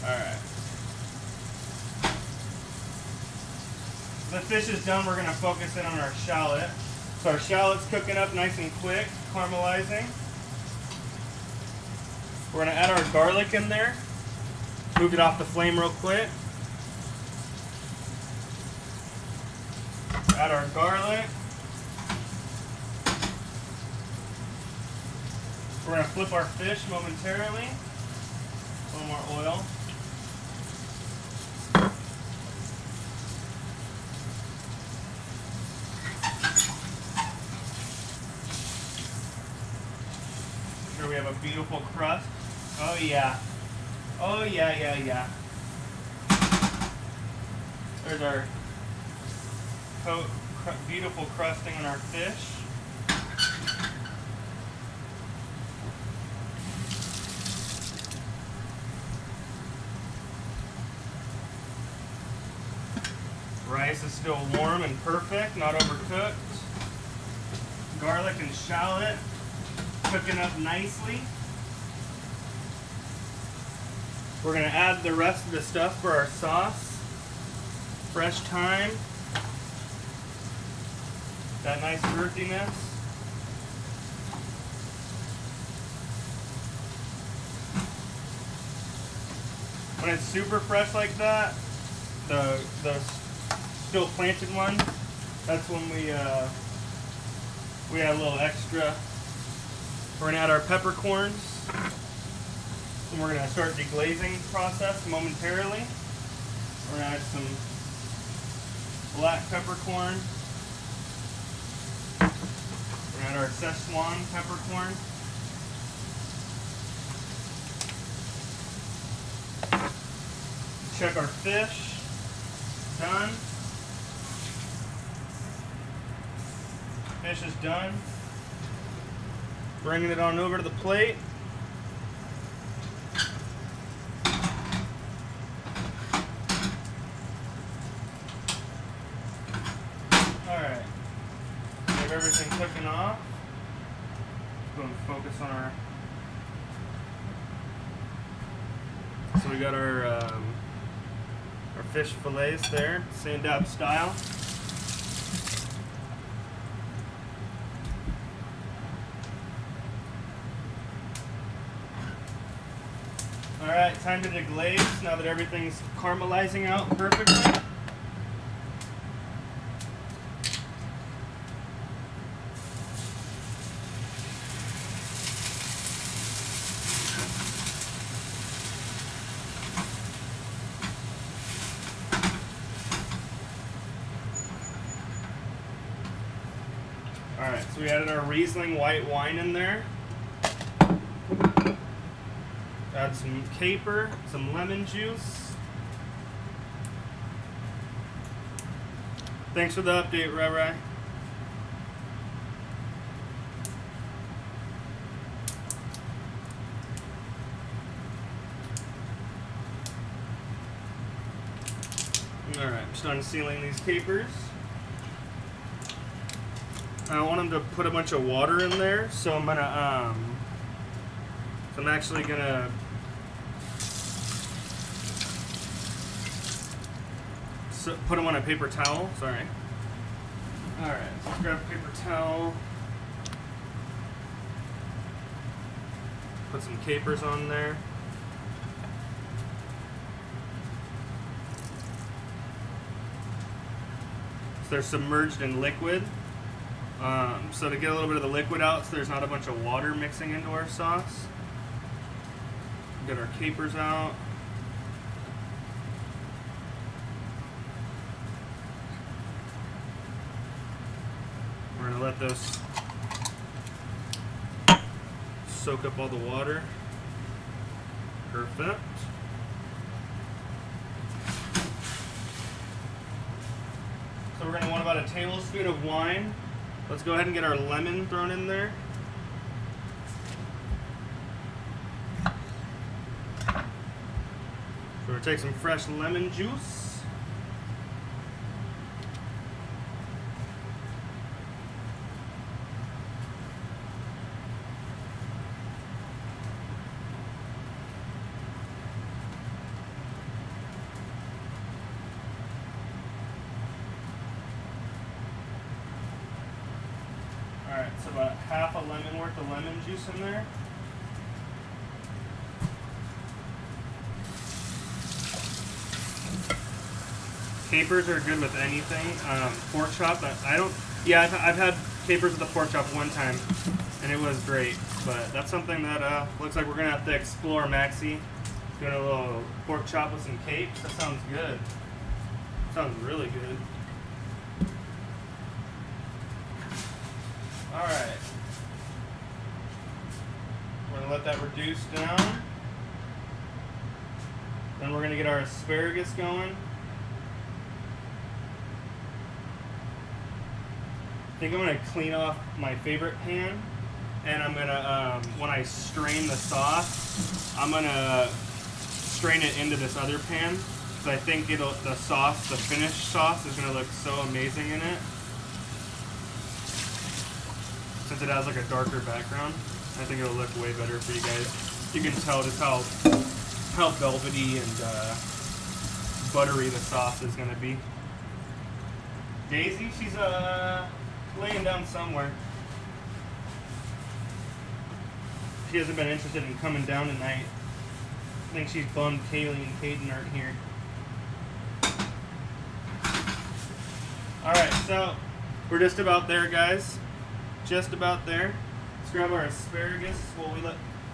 All right. The fish is done. We're going to focus in on our shallot. So our shallot's cooking up nice and quick, caramelizing. We're going to add our garlic in there. Move it off the flame real quick. Add our garlic. We're going to flip our fish momentarily. A little more oil. Here we have a beautiful crust. Oh yeah. Oh yeah. There's our beautiful crusting on our fish. Rice is still warm and perfect, not overcooked. Garlic and shallot cooking up nicely. We're going to add the rest of the stuff for our sauce. Fresh thyme. That nice earthiness. When it's super fresh like that, the still planted one, that's when we add a little extra. We're going to add our peppercorns. And we're going to start the glazing process momentarily. We're going to add some black peppercorn. We're going to add our Szechuan peppercorn. Check our fish. Done. Fish is done. Bringing it on over to the plate. Alright. We have everything cooking off. Go and focus on our... So we got our fish fillets there, sand-dab style. Alright, time to deglaze now that everything's caramelizing out perfectly. Alright, so we added our Riesling white wine in there. Add some caper, some lemon juice. Thanks for the update, Rai. Alright, I'm just unsealing these capers. I don't want them to put a bunch of water in there, so I'm actually gonna put them on a paper towel. Sorry. Alright, so let's grab a paper towel. Put some capers on there. So they're submerged in liquid. So to get a little bit of the liquid out so there's not a bunch of water mixing into our sauce. Get our capers out. We're going to let those soak up all the water. Perfect. So we're going to want about a tablespoon of wine. Let's go ahead and get our lemon thrown in there. So we're going to take some fresh lemon juice. Alright, so about half a lemon worth of lemon juice in there. Capers are good with anything. Pork chop, I've had capers with a pork chop one time, and it was great. But that's something that looks like we're gonna have to explore. Maxie doing a little pork chop with some capes. That sounds good. Sounds really good. Alright. We're going to let that reduce down. Then we're going to get our asparagus going. I think I'm going to clean off my favorite pan. And I'm going to, when I strain the sauce, I'm going to strain it into this other pan. Because I think the sauce, the finished sauce, is going to look so amazing in it. Since it has like a darker background, I think it'll look way better for you guys. You can tell just how velvety and buttery the sauce is going to be. Daisy, she's laying down somewhere. She hasn't been interested in coming down tonight. I think she's bummed Kaylee and Caden aren't here. Alright, so we're just about there, guys. Just about there. Let's grab our asparagus.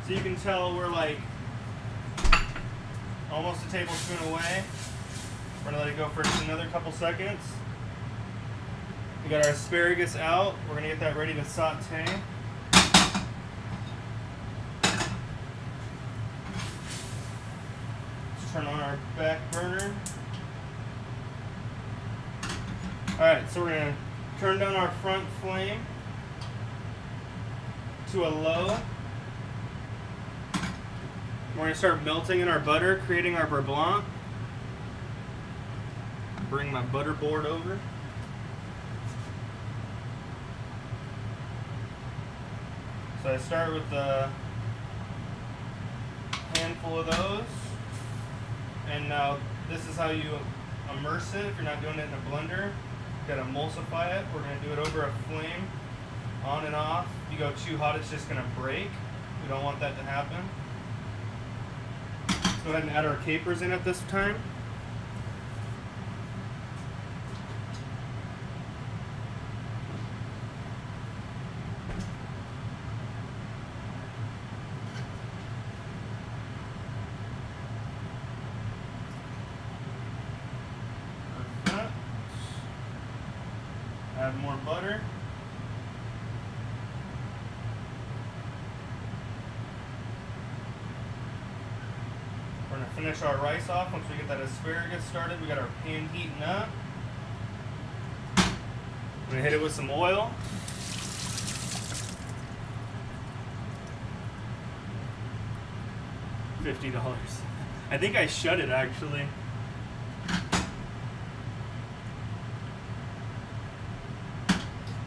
So you can tell we're like almost a tablespoon away. We're gonna let it go for just another couple seconds. We got our asparagus out. We're gonna get that ready to saute. Let's turn on our back burner. Alright, so we're gonna turn down our front flame to a low. We're going to start melting in our butter, creating our beurre blanc. Bring my butter board over. So I start with a handful of those. And now this is how you immerse it if you're not doing it in a blender. You got to emulsify it. We're going to do it over a flame, on and off. If you go too hot, it's just going to break. We don't want that to happen. Let's go ahead and add our capers in at this time. Perfect. Add more butter. We're going to finish our rice off once we get that asparagus started. We got our pan heating up. I'm going to hit it with some oil. $50. I think I shut it actually.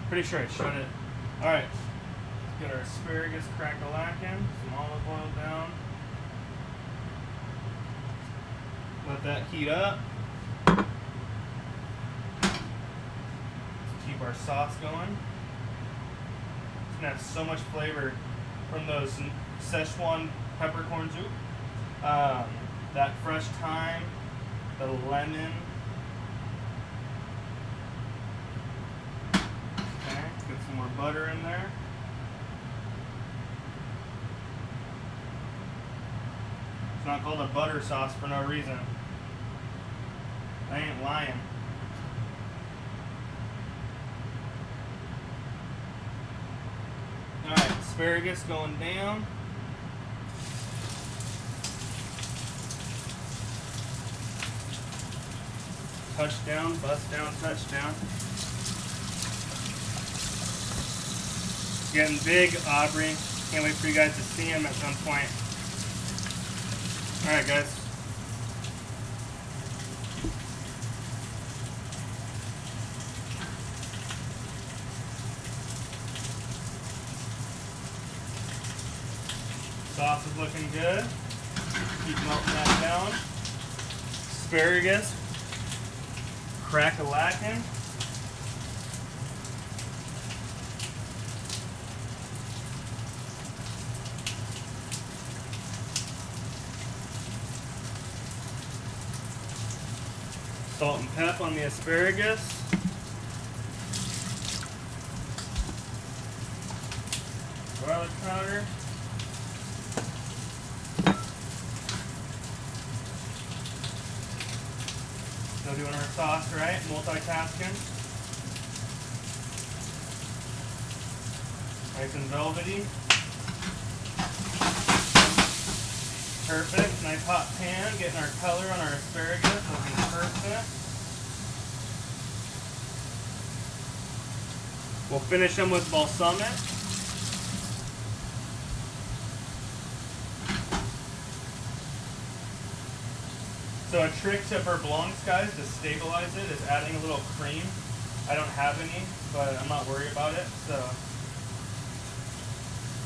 Pretty sure I shut it. All right, get our asparagus crack-a-lackin', some olive oil down. Let that heat up. Let's keep our sauce going. It's gonna have so much flavor from those Szechuan peppercorns. That fresh thyme, the lemon. Okay, get some more butter in there. It's not called a butter sauce for no reason. I ain't lying. Alright, asparagus going down. Touchdown, bust down, touchdown. Getting big, Aubrey. Can't wait for you guys to see him at some point. Alright, guys. Sauce is looking good. Keep melting that down. Asparagus. Crack-a-lackin'. Salt and pep on the asparagus. Garlic powder. Still doing our sauce, right? Multitasking. Nice and velvety. Perfect. Nice hot pan. Getting our color on our asparagus. Looking perfect. We'll finish them with balsamic. So a trick to beurre blancs, guys, to stabilize it is adding a little cream. I don't have any, but I'm not worried about it, so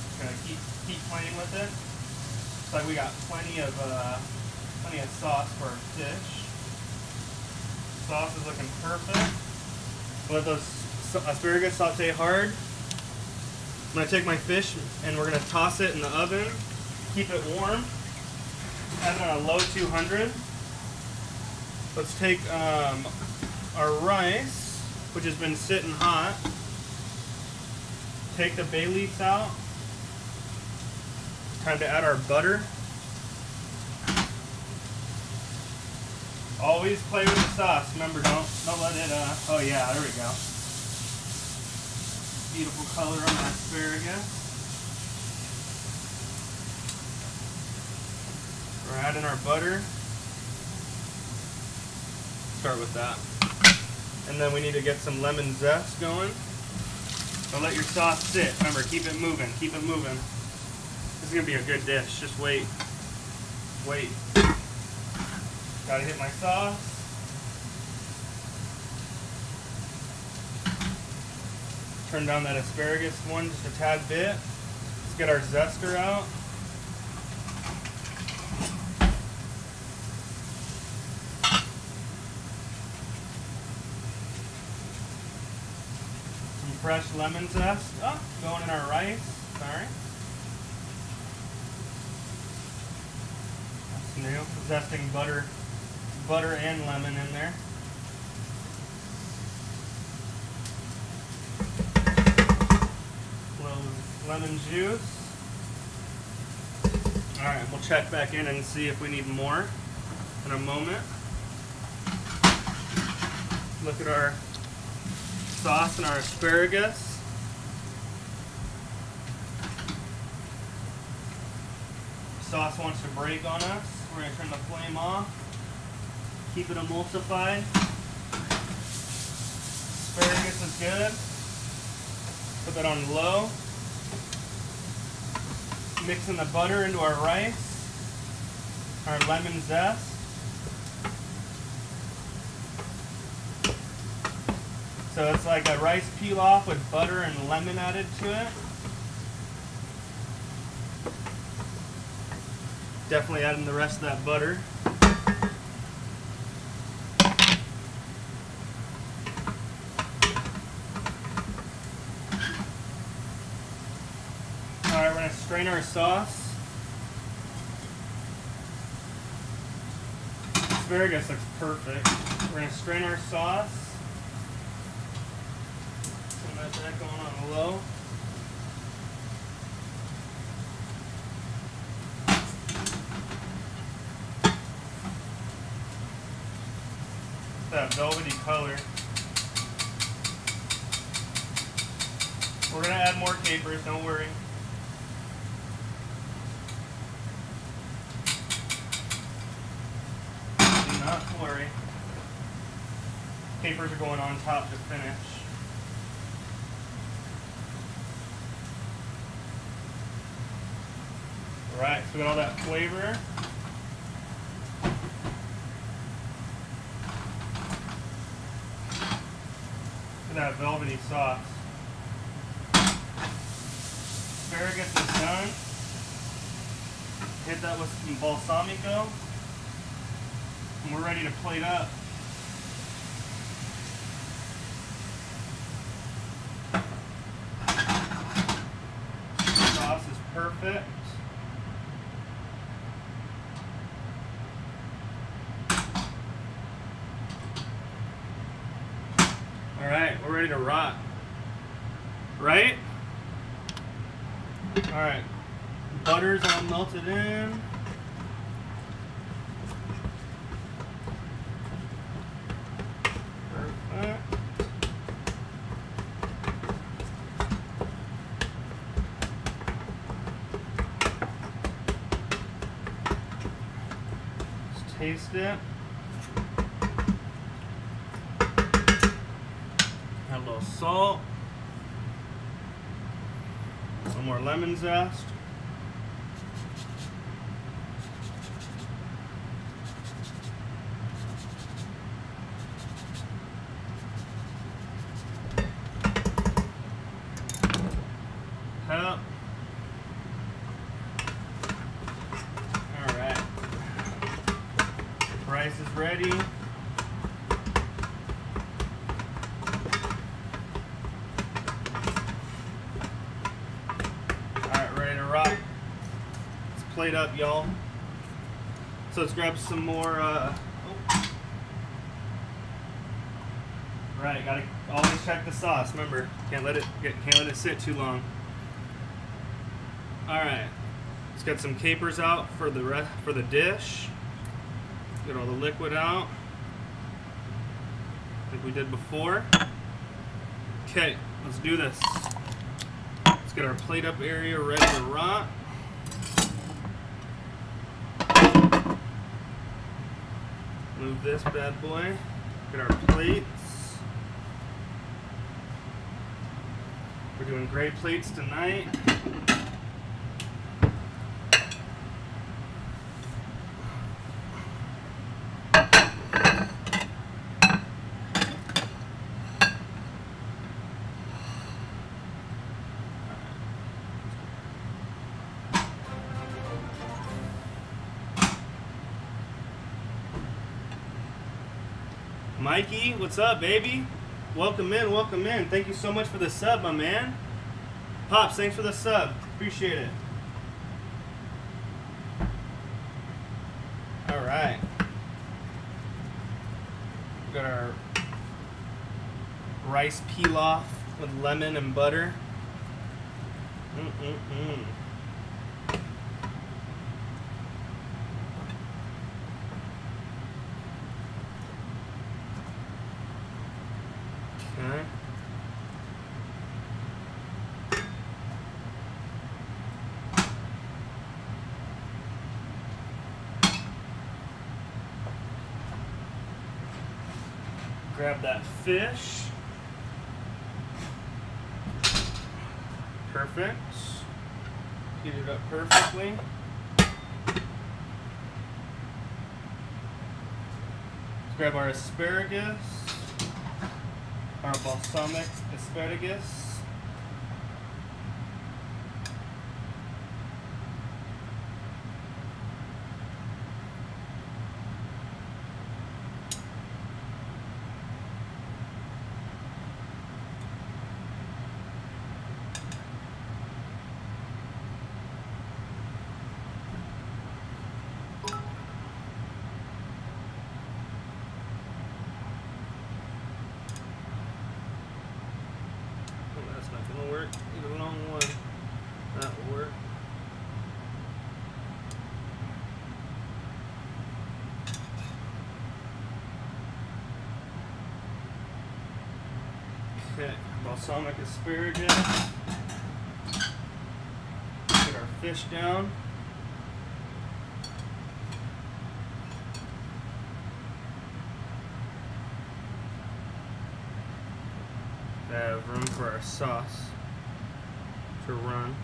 just gonna keep playing with it. Looks like we got plenty of sauce for our fish. Sauce is looking perfect. Let those asparagus saute hard. I'm gonna take my fish and we're gonna toss it in the oven. Keep it warm. Have it on a low 200. Let's take our rice, which has been sitting hot. Take the bay leaves out. Time to add our butter. Always play with the sauce. Remember, don't let it. Oh yeah, there we go. Beautiful color on the asparagus. We're adding our butter. Start with that. And then we need to get some lemon zest going. Don't let your sauce sit. Remember, keep it moving. Keep it moving. This is going to be a good dish. Just wait. Wait. Gotta hit my sauce. Turn down that asparagus one just a tad bit. Let's get our zester out. Some fresh lemon zest. Oh, going in our rice. Sorry. That's new. Zesting butter and lemon in there. A little lemon juice. Alright, we'll check back in and see if we need more in a moment. Look at our sauce and our asparagus. Sauce wants to break on us. We're going to turn the flame off. Keep it emulsified. Asparagus is good. Put that on low. Mixing the butter into our rice. Our lemon zest. So it's like a rice pilaf with butter and lemon added to it. Definitely adding the rest of that butter. Alright, we're going to strain our sauce. Asparagus looks perfect. We're going to strain our sauce. Got that going on low. That velvety color. We're gonna add more capers, don't worry. Do not worry. Capers are going on top to finish. Alright, so we got all that flavor. Look at that velvety sauce. Asparagus is done. Hit that with some balsamico. And we're ready to plate up. The sauce is perfect. Alright, we're ready to rock. Right? Alright. Butter's all melted in. Perfect. Let's taste it. Add a little salt. Some more lemon zest. Pep. Alright. Rice is ready. Plate up, y'all. So let's grab some more. Right, gotta always check the sauce. Remember, can't let it sit too long. All right, let's get some capers out for the dish. Get all the liquid out, like we did before. Okay, let's do this. Let's get our plate up area ready to rock. Move this bad boy. Get our plates. We're doing great plates tonight. Mikey, what's up, baby? Welcome in, welcome in. Thank you so much for the sub, my man. Pops, thanks for the sub. Appreciate it. All right. We got our rice pilaf with lemon and butter. Okay. Grab that fish. Perfect. Heat it up perfectly. Let's grab our asparagus. our balsamic asparagus. Work, need a long one. That will work. Okay, balsamic asparagus. Put our fish down. We have room for our sauce to run.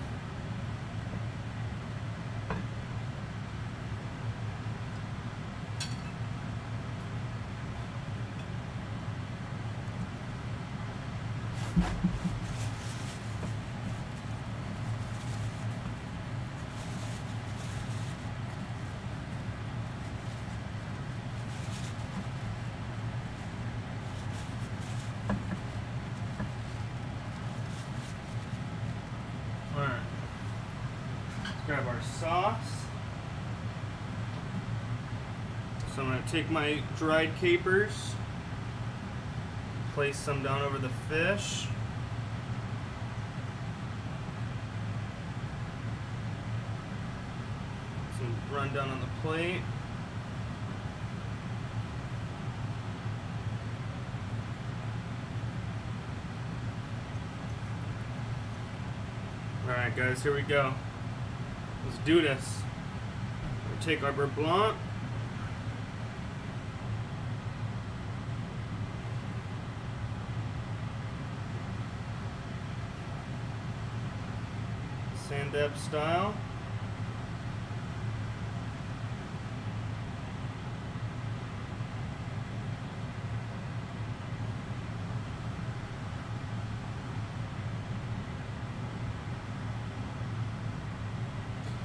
Grab our sauce. So I'm going to take my dried capers, place some down over the fish. Some run down on the plate. Alright guys, here we go. Let's do this. We'll take our beurre blanc. Sand-dab style.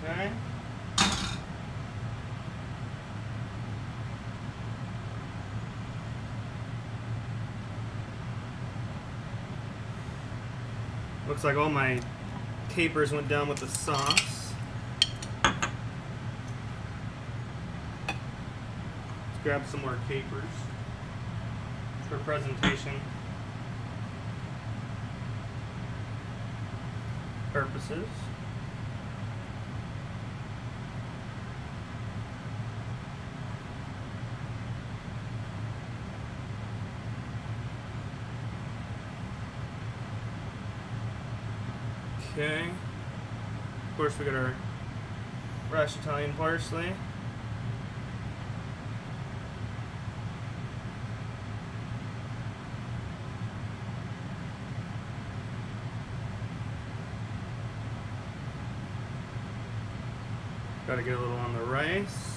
Okay. Looks like all my capers went down with the sauce. Let's grab some more capers for presentation purposes. Okay, of course we got our fresh Italian parsley. Got to get a little on the rice.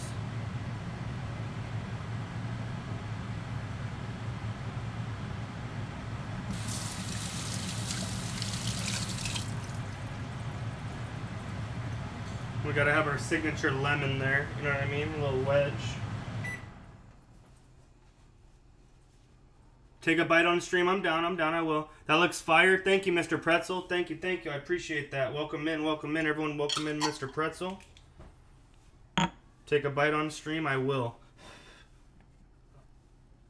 We gotta have our signature lemon there, you know what I mean? A little wedge. Take a bite on stream. I'm down, I will. That looks fire. Thank you, Mr. Pretzel. Thank you. I appreciate that. Welcome in, everyone. Welcome in, Mr. Pretzel. Take a bite on stream, I will.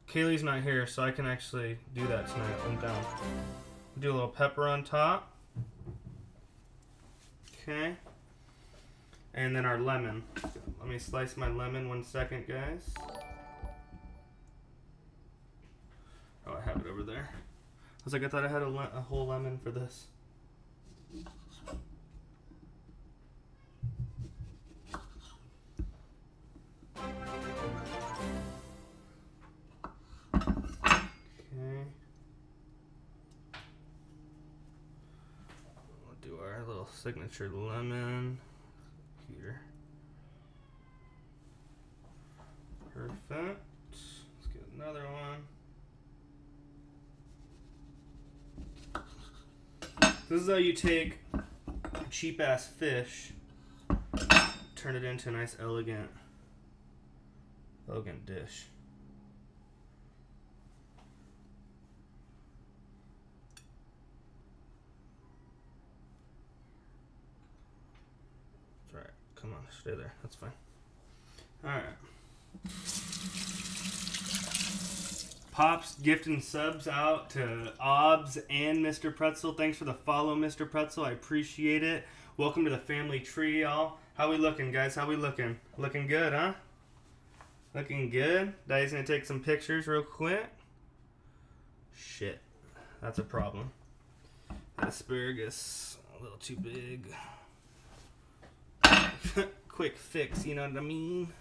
Kaylee's not here, so I can actually do that tonight. I'm down. Do a little pepper on top. Okay. And then our lemon. Let me slice my lemon 1 second, guys. Oh, I have it over there. I was like, I thought I had a whole lemon for this. Okay. We'll do our little signature lemon. Here. Perfect. Let's get another one. This is how you take cheap ass fish, turn it into a nice elegant dish. That's right. Come on, stay there. That's fine. All right. Pops gifting subs out to Obs and Mr. Pretzel. Thanks for the follow, Mr. Pretzel. I appreciate it. Welcome to the family tree, y'all. How we looking, guys? How we looking? Looking good, huh? Looking good. Daddy's gonna take some pictures real quick. Shit, that's a problem. Asparagus, a little too big. Quick fix, you know what I mean?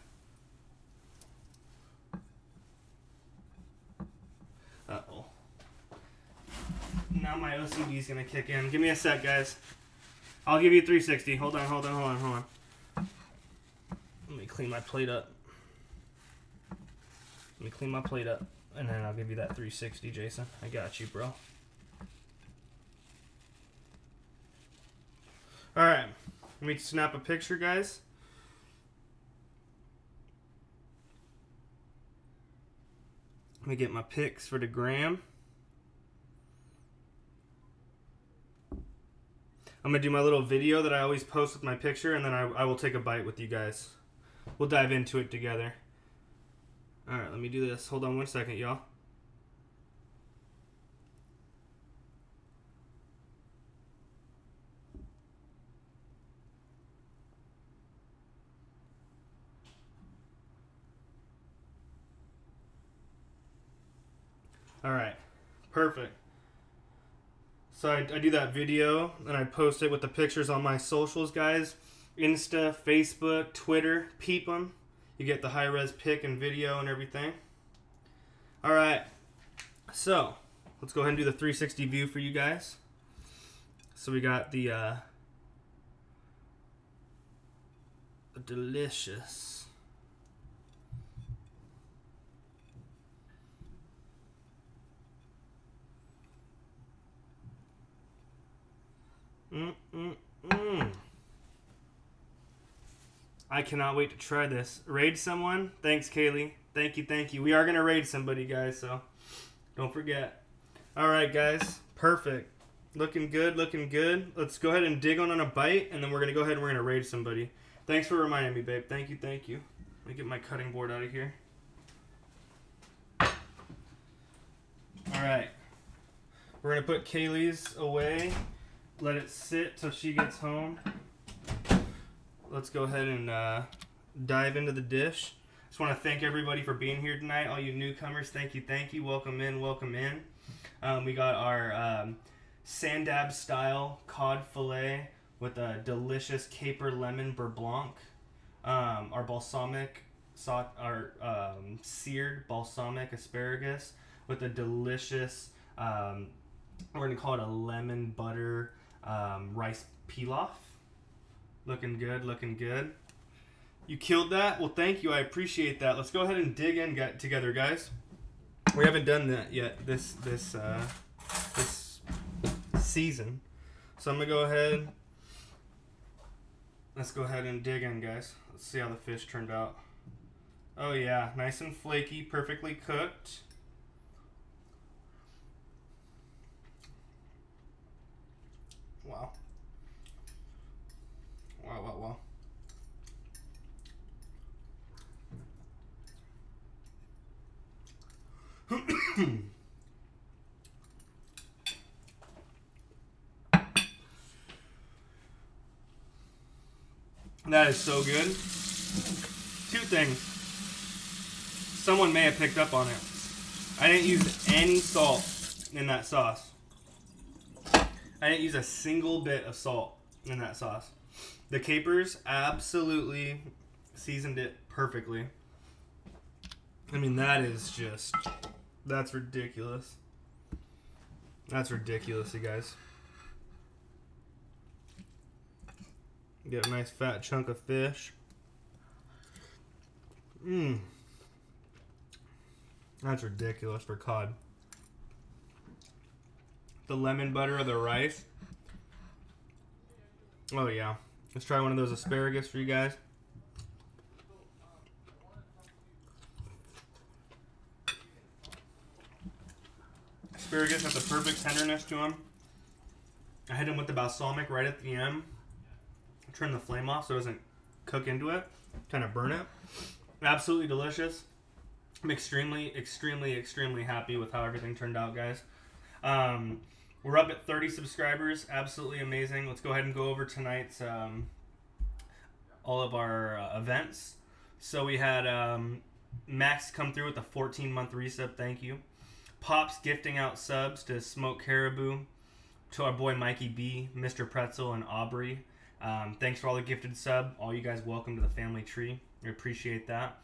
Uh-oh. Now my OCD is going to kick in. Give me a sec, guys. I'll give you 360. Hold on. Let me clean my plate up. And then I'll give you that 360, Jason. I got you, bro. Alright. Let me snap a picture, guys. Let me get my pics for the gram. I'm going to do my little video that I always post with my picture, and then I will take a bite with you guys. We'll dive into it together. Alright, let me do this. Hold on one second, y'all. Alright, perfect. So I do that video and I post it with the pictures on my socials, guys. Insta, Facebook, Twitter, peep them. You get the high-res pic and video and everything. Alright, so let's go ahead and do the 360 view for you guys. So we got the delicious I cannot wait to try this. Raid someone? Thanks, Kaylee. Thank you. We are going to raid somebody, guys, so don't forget. Alright, guys. Perfect. Looking good. Let's go ahead and dig on a bite, and then we're going to go ahead and we're going to raid somebody. Thanks for reminding me, babe. Thank you. Let me get my cutting board out of here. Alright. We're going to put Kaylee's away. Let it sit till she gets home. Let's go ahead and dive into the dish. Just want to thank everybody for being here tonight. All you newcomers, thank you. Welcome in. We got our Sandab style cod fillet with a delicious caper lemon beurre blanc. Our balsamic, seared balsamic asparagus with a delicious, we're going to call it a lemon butter rice pilaf. Looking good. You killed that? Well, thank you. I appreciate that. Let's go ahead and dig in together, guys. We haven't done that yet this season. So I'm going to go ahead. Let's go ahead and dig in, guys. Let's see how the fish turned out. Oh, yeah. Nice and flaky. Perfectly cooked. Wow. That is so good. Two things. Someone may have picked up on it. I didn't use any salt in that sauce. I didn't use a single bit of salt in that sauce. The capers absolutely seasoned it perfectly. I mean, that's ridiculous. That's ridiculous, you guys. Get a nice fat chunk of fish. That's ridiculous for cod. The lemon butter of the rice Oh yeah. Let's try one of those asparagus for you guys. Asparagus has the perfect tenderness to them. I hit them with the balsamic right at the end. Turn the flame off so it doesn't cook into it. Kind of burn it. Absolutely delicious. I'm extremely happy with how everything turned out, guys. We're up at 30 subscribers. Absolutely amazing. Let's go ahead and go over tonight's all of our events. So we had Max come through with a 14-month resub. Thank you. Pops gifting out subs to Smoke Caribou, to our boy Mikey B, Mr. Pretzel, and Aubrey. Thanks for all the gifted sub. All you guys, welcome to the family tree. We appreciate that.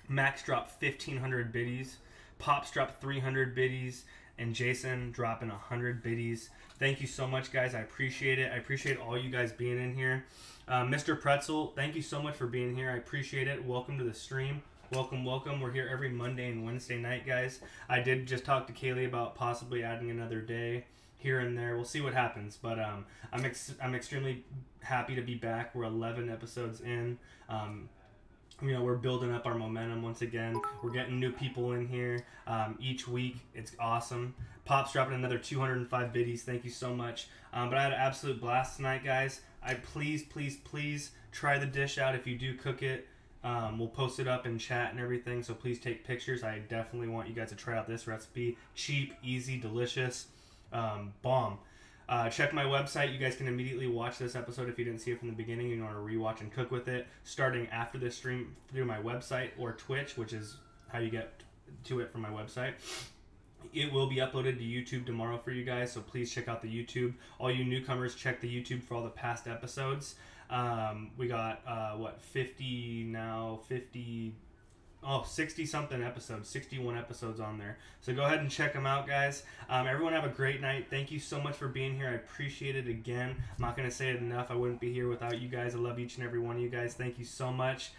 Max dropped 1,500 biddies. Pops dropped 300 biddies. And Jason dropping 100 biddies. Thank you so much, guys. I appreciate it. I appreciate all you guys being in here. Mr. Pretzel, thank you so much for being here. I appreciate it. Welcome to the stream. Welcome, welcome. We're here every Monday and Wednesday night, guys. I did just talk to Kaylee about possibly adding another day here and there. We'll see what happens. But I'm extremely happy to be back. We're 11 episodes in. You know, we're building up our momentum once again. We're getting new people in here each week. It's awesome. Pop's dropping another 205 biddies. Thank you so much. But I had an absolute blast tonight, guys. Please try the dish out if you do cook it. We'll post it up in chat and everything, so please take pictures. I definitely want you guys to try out this recipe. Cheap, easy, delicious, bomb. Check my website. You guys can immediately watch this episode if you didn't see it from the beginning. You want to rewatch and cook with it, starting after this stream through my website or Twitch, which is how you get to it from my website. It will be uploaded to YouTube tomorrow for you guys, so please check out the YouTube. All you newcomers, check the YouTube for all the past episodes. We got, 50 now, 60 something episodes, 61 episodes on there. So go ahead and check them out, guys. Everyone have a great night. Thank you so much for being here. I appreciate it again. I'm not going to say it enough. I wouldn't be here without you guys. I love each and every one of you guys. Thank you so much.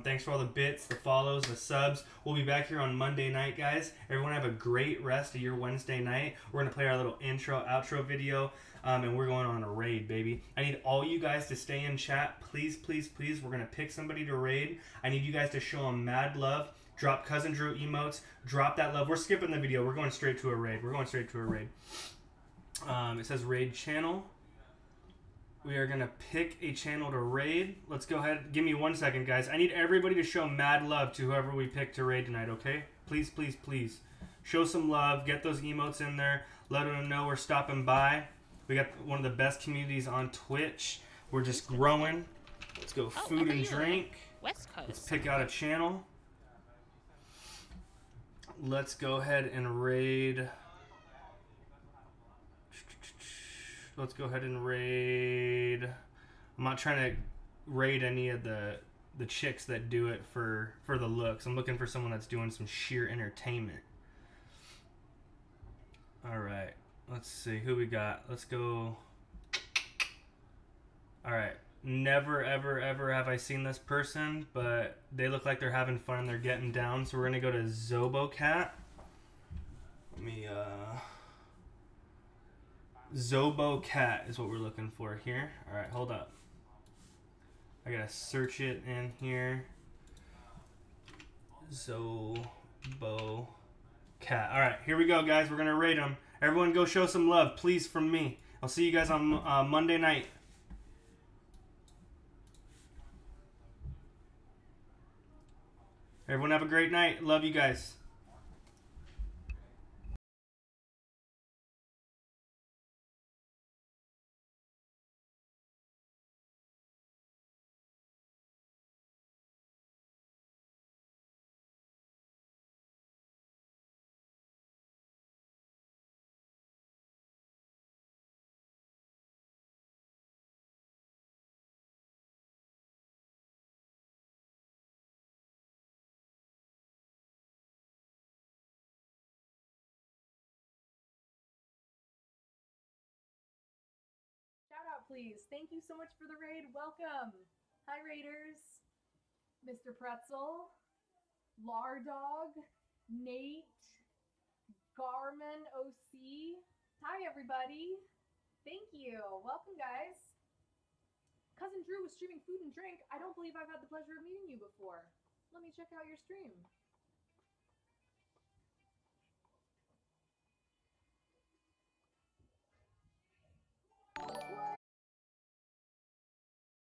Thanks for all the bits, the follows, the subs. We'll be back here on Monday night, guys. Everyone have a great rest of your Wednesday night. We're going to play our little intro, outro video. And we're going on a raid, baby. I need all you guys to stay in chat. Please. We're going to pick somebody to raid. I need you guys to show them mad love. Drop Cousin Drew emotes. Drop that love. We're skipping the video. We're going straight to a raid. It says raid channel. We are going to pick a channel to raid. Let's go ahead. Give me 1 second, guys. I need everybody to show mad love to whoever we pick to raid tonight, okay? Please. Show some love. Get those emotes in there. Let them know we're stopping by. We got one of the best communities on Twitch. We're just growing. Let's go food and drink. West Coast. Let's pick out a channel. Let's go ahead and raid. Let's go ahead and raid. I'm not trying to raid any of the chicks that do it for the looks. I'm looking for someone that's doing some sheer entertainment. All right. Let's see who we got. Let's go. All right. Never, ever have I seen this person, but they look like they're having fun and they're getting down. So we're going to go to ZoboCat. Let me, ZoboCat is what we're looking for here. All right, hold up. I got to search it in here. ZoboCat. All right, here we go, guys. We're going to rate them. Everyone go show some love, please, from me. I'll see you guys on Monday night. Everyone have a great night. Love you guys. Shout out, please. Thank you so much for the raid. Welcome. Hi, Raiders. Mr. Pretzel, Lardog, Nate, Garmin OC. Hi, everybody. Thank you. Welcome, guys. Cousin Drew was streaming food and drink. I don't believe I've had the pleasure of meeting you before. Let me check out your stream.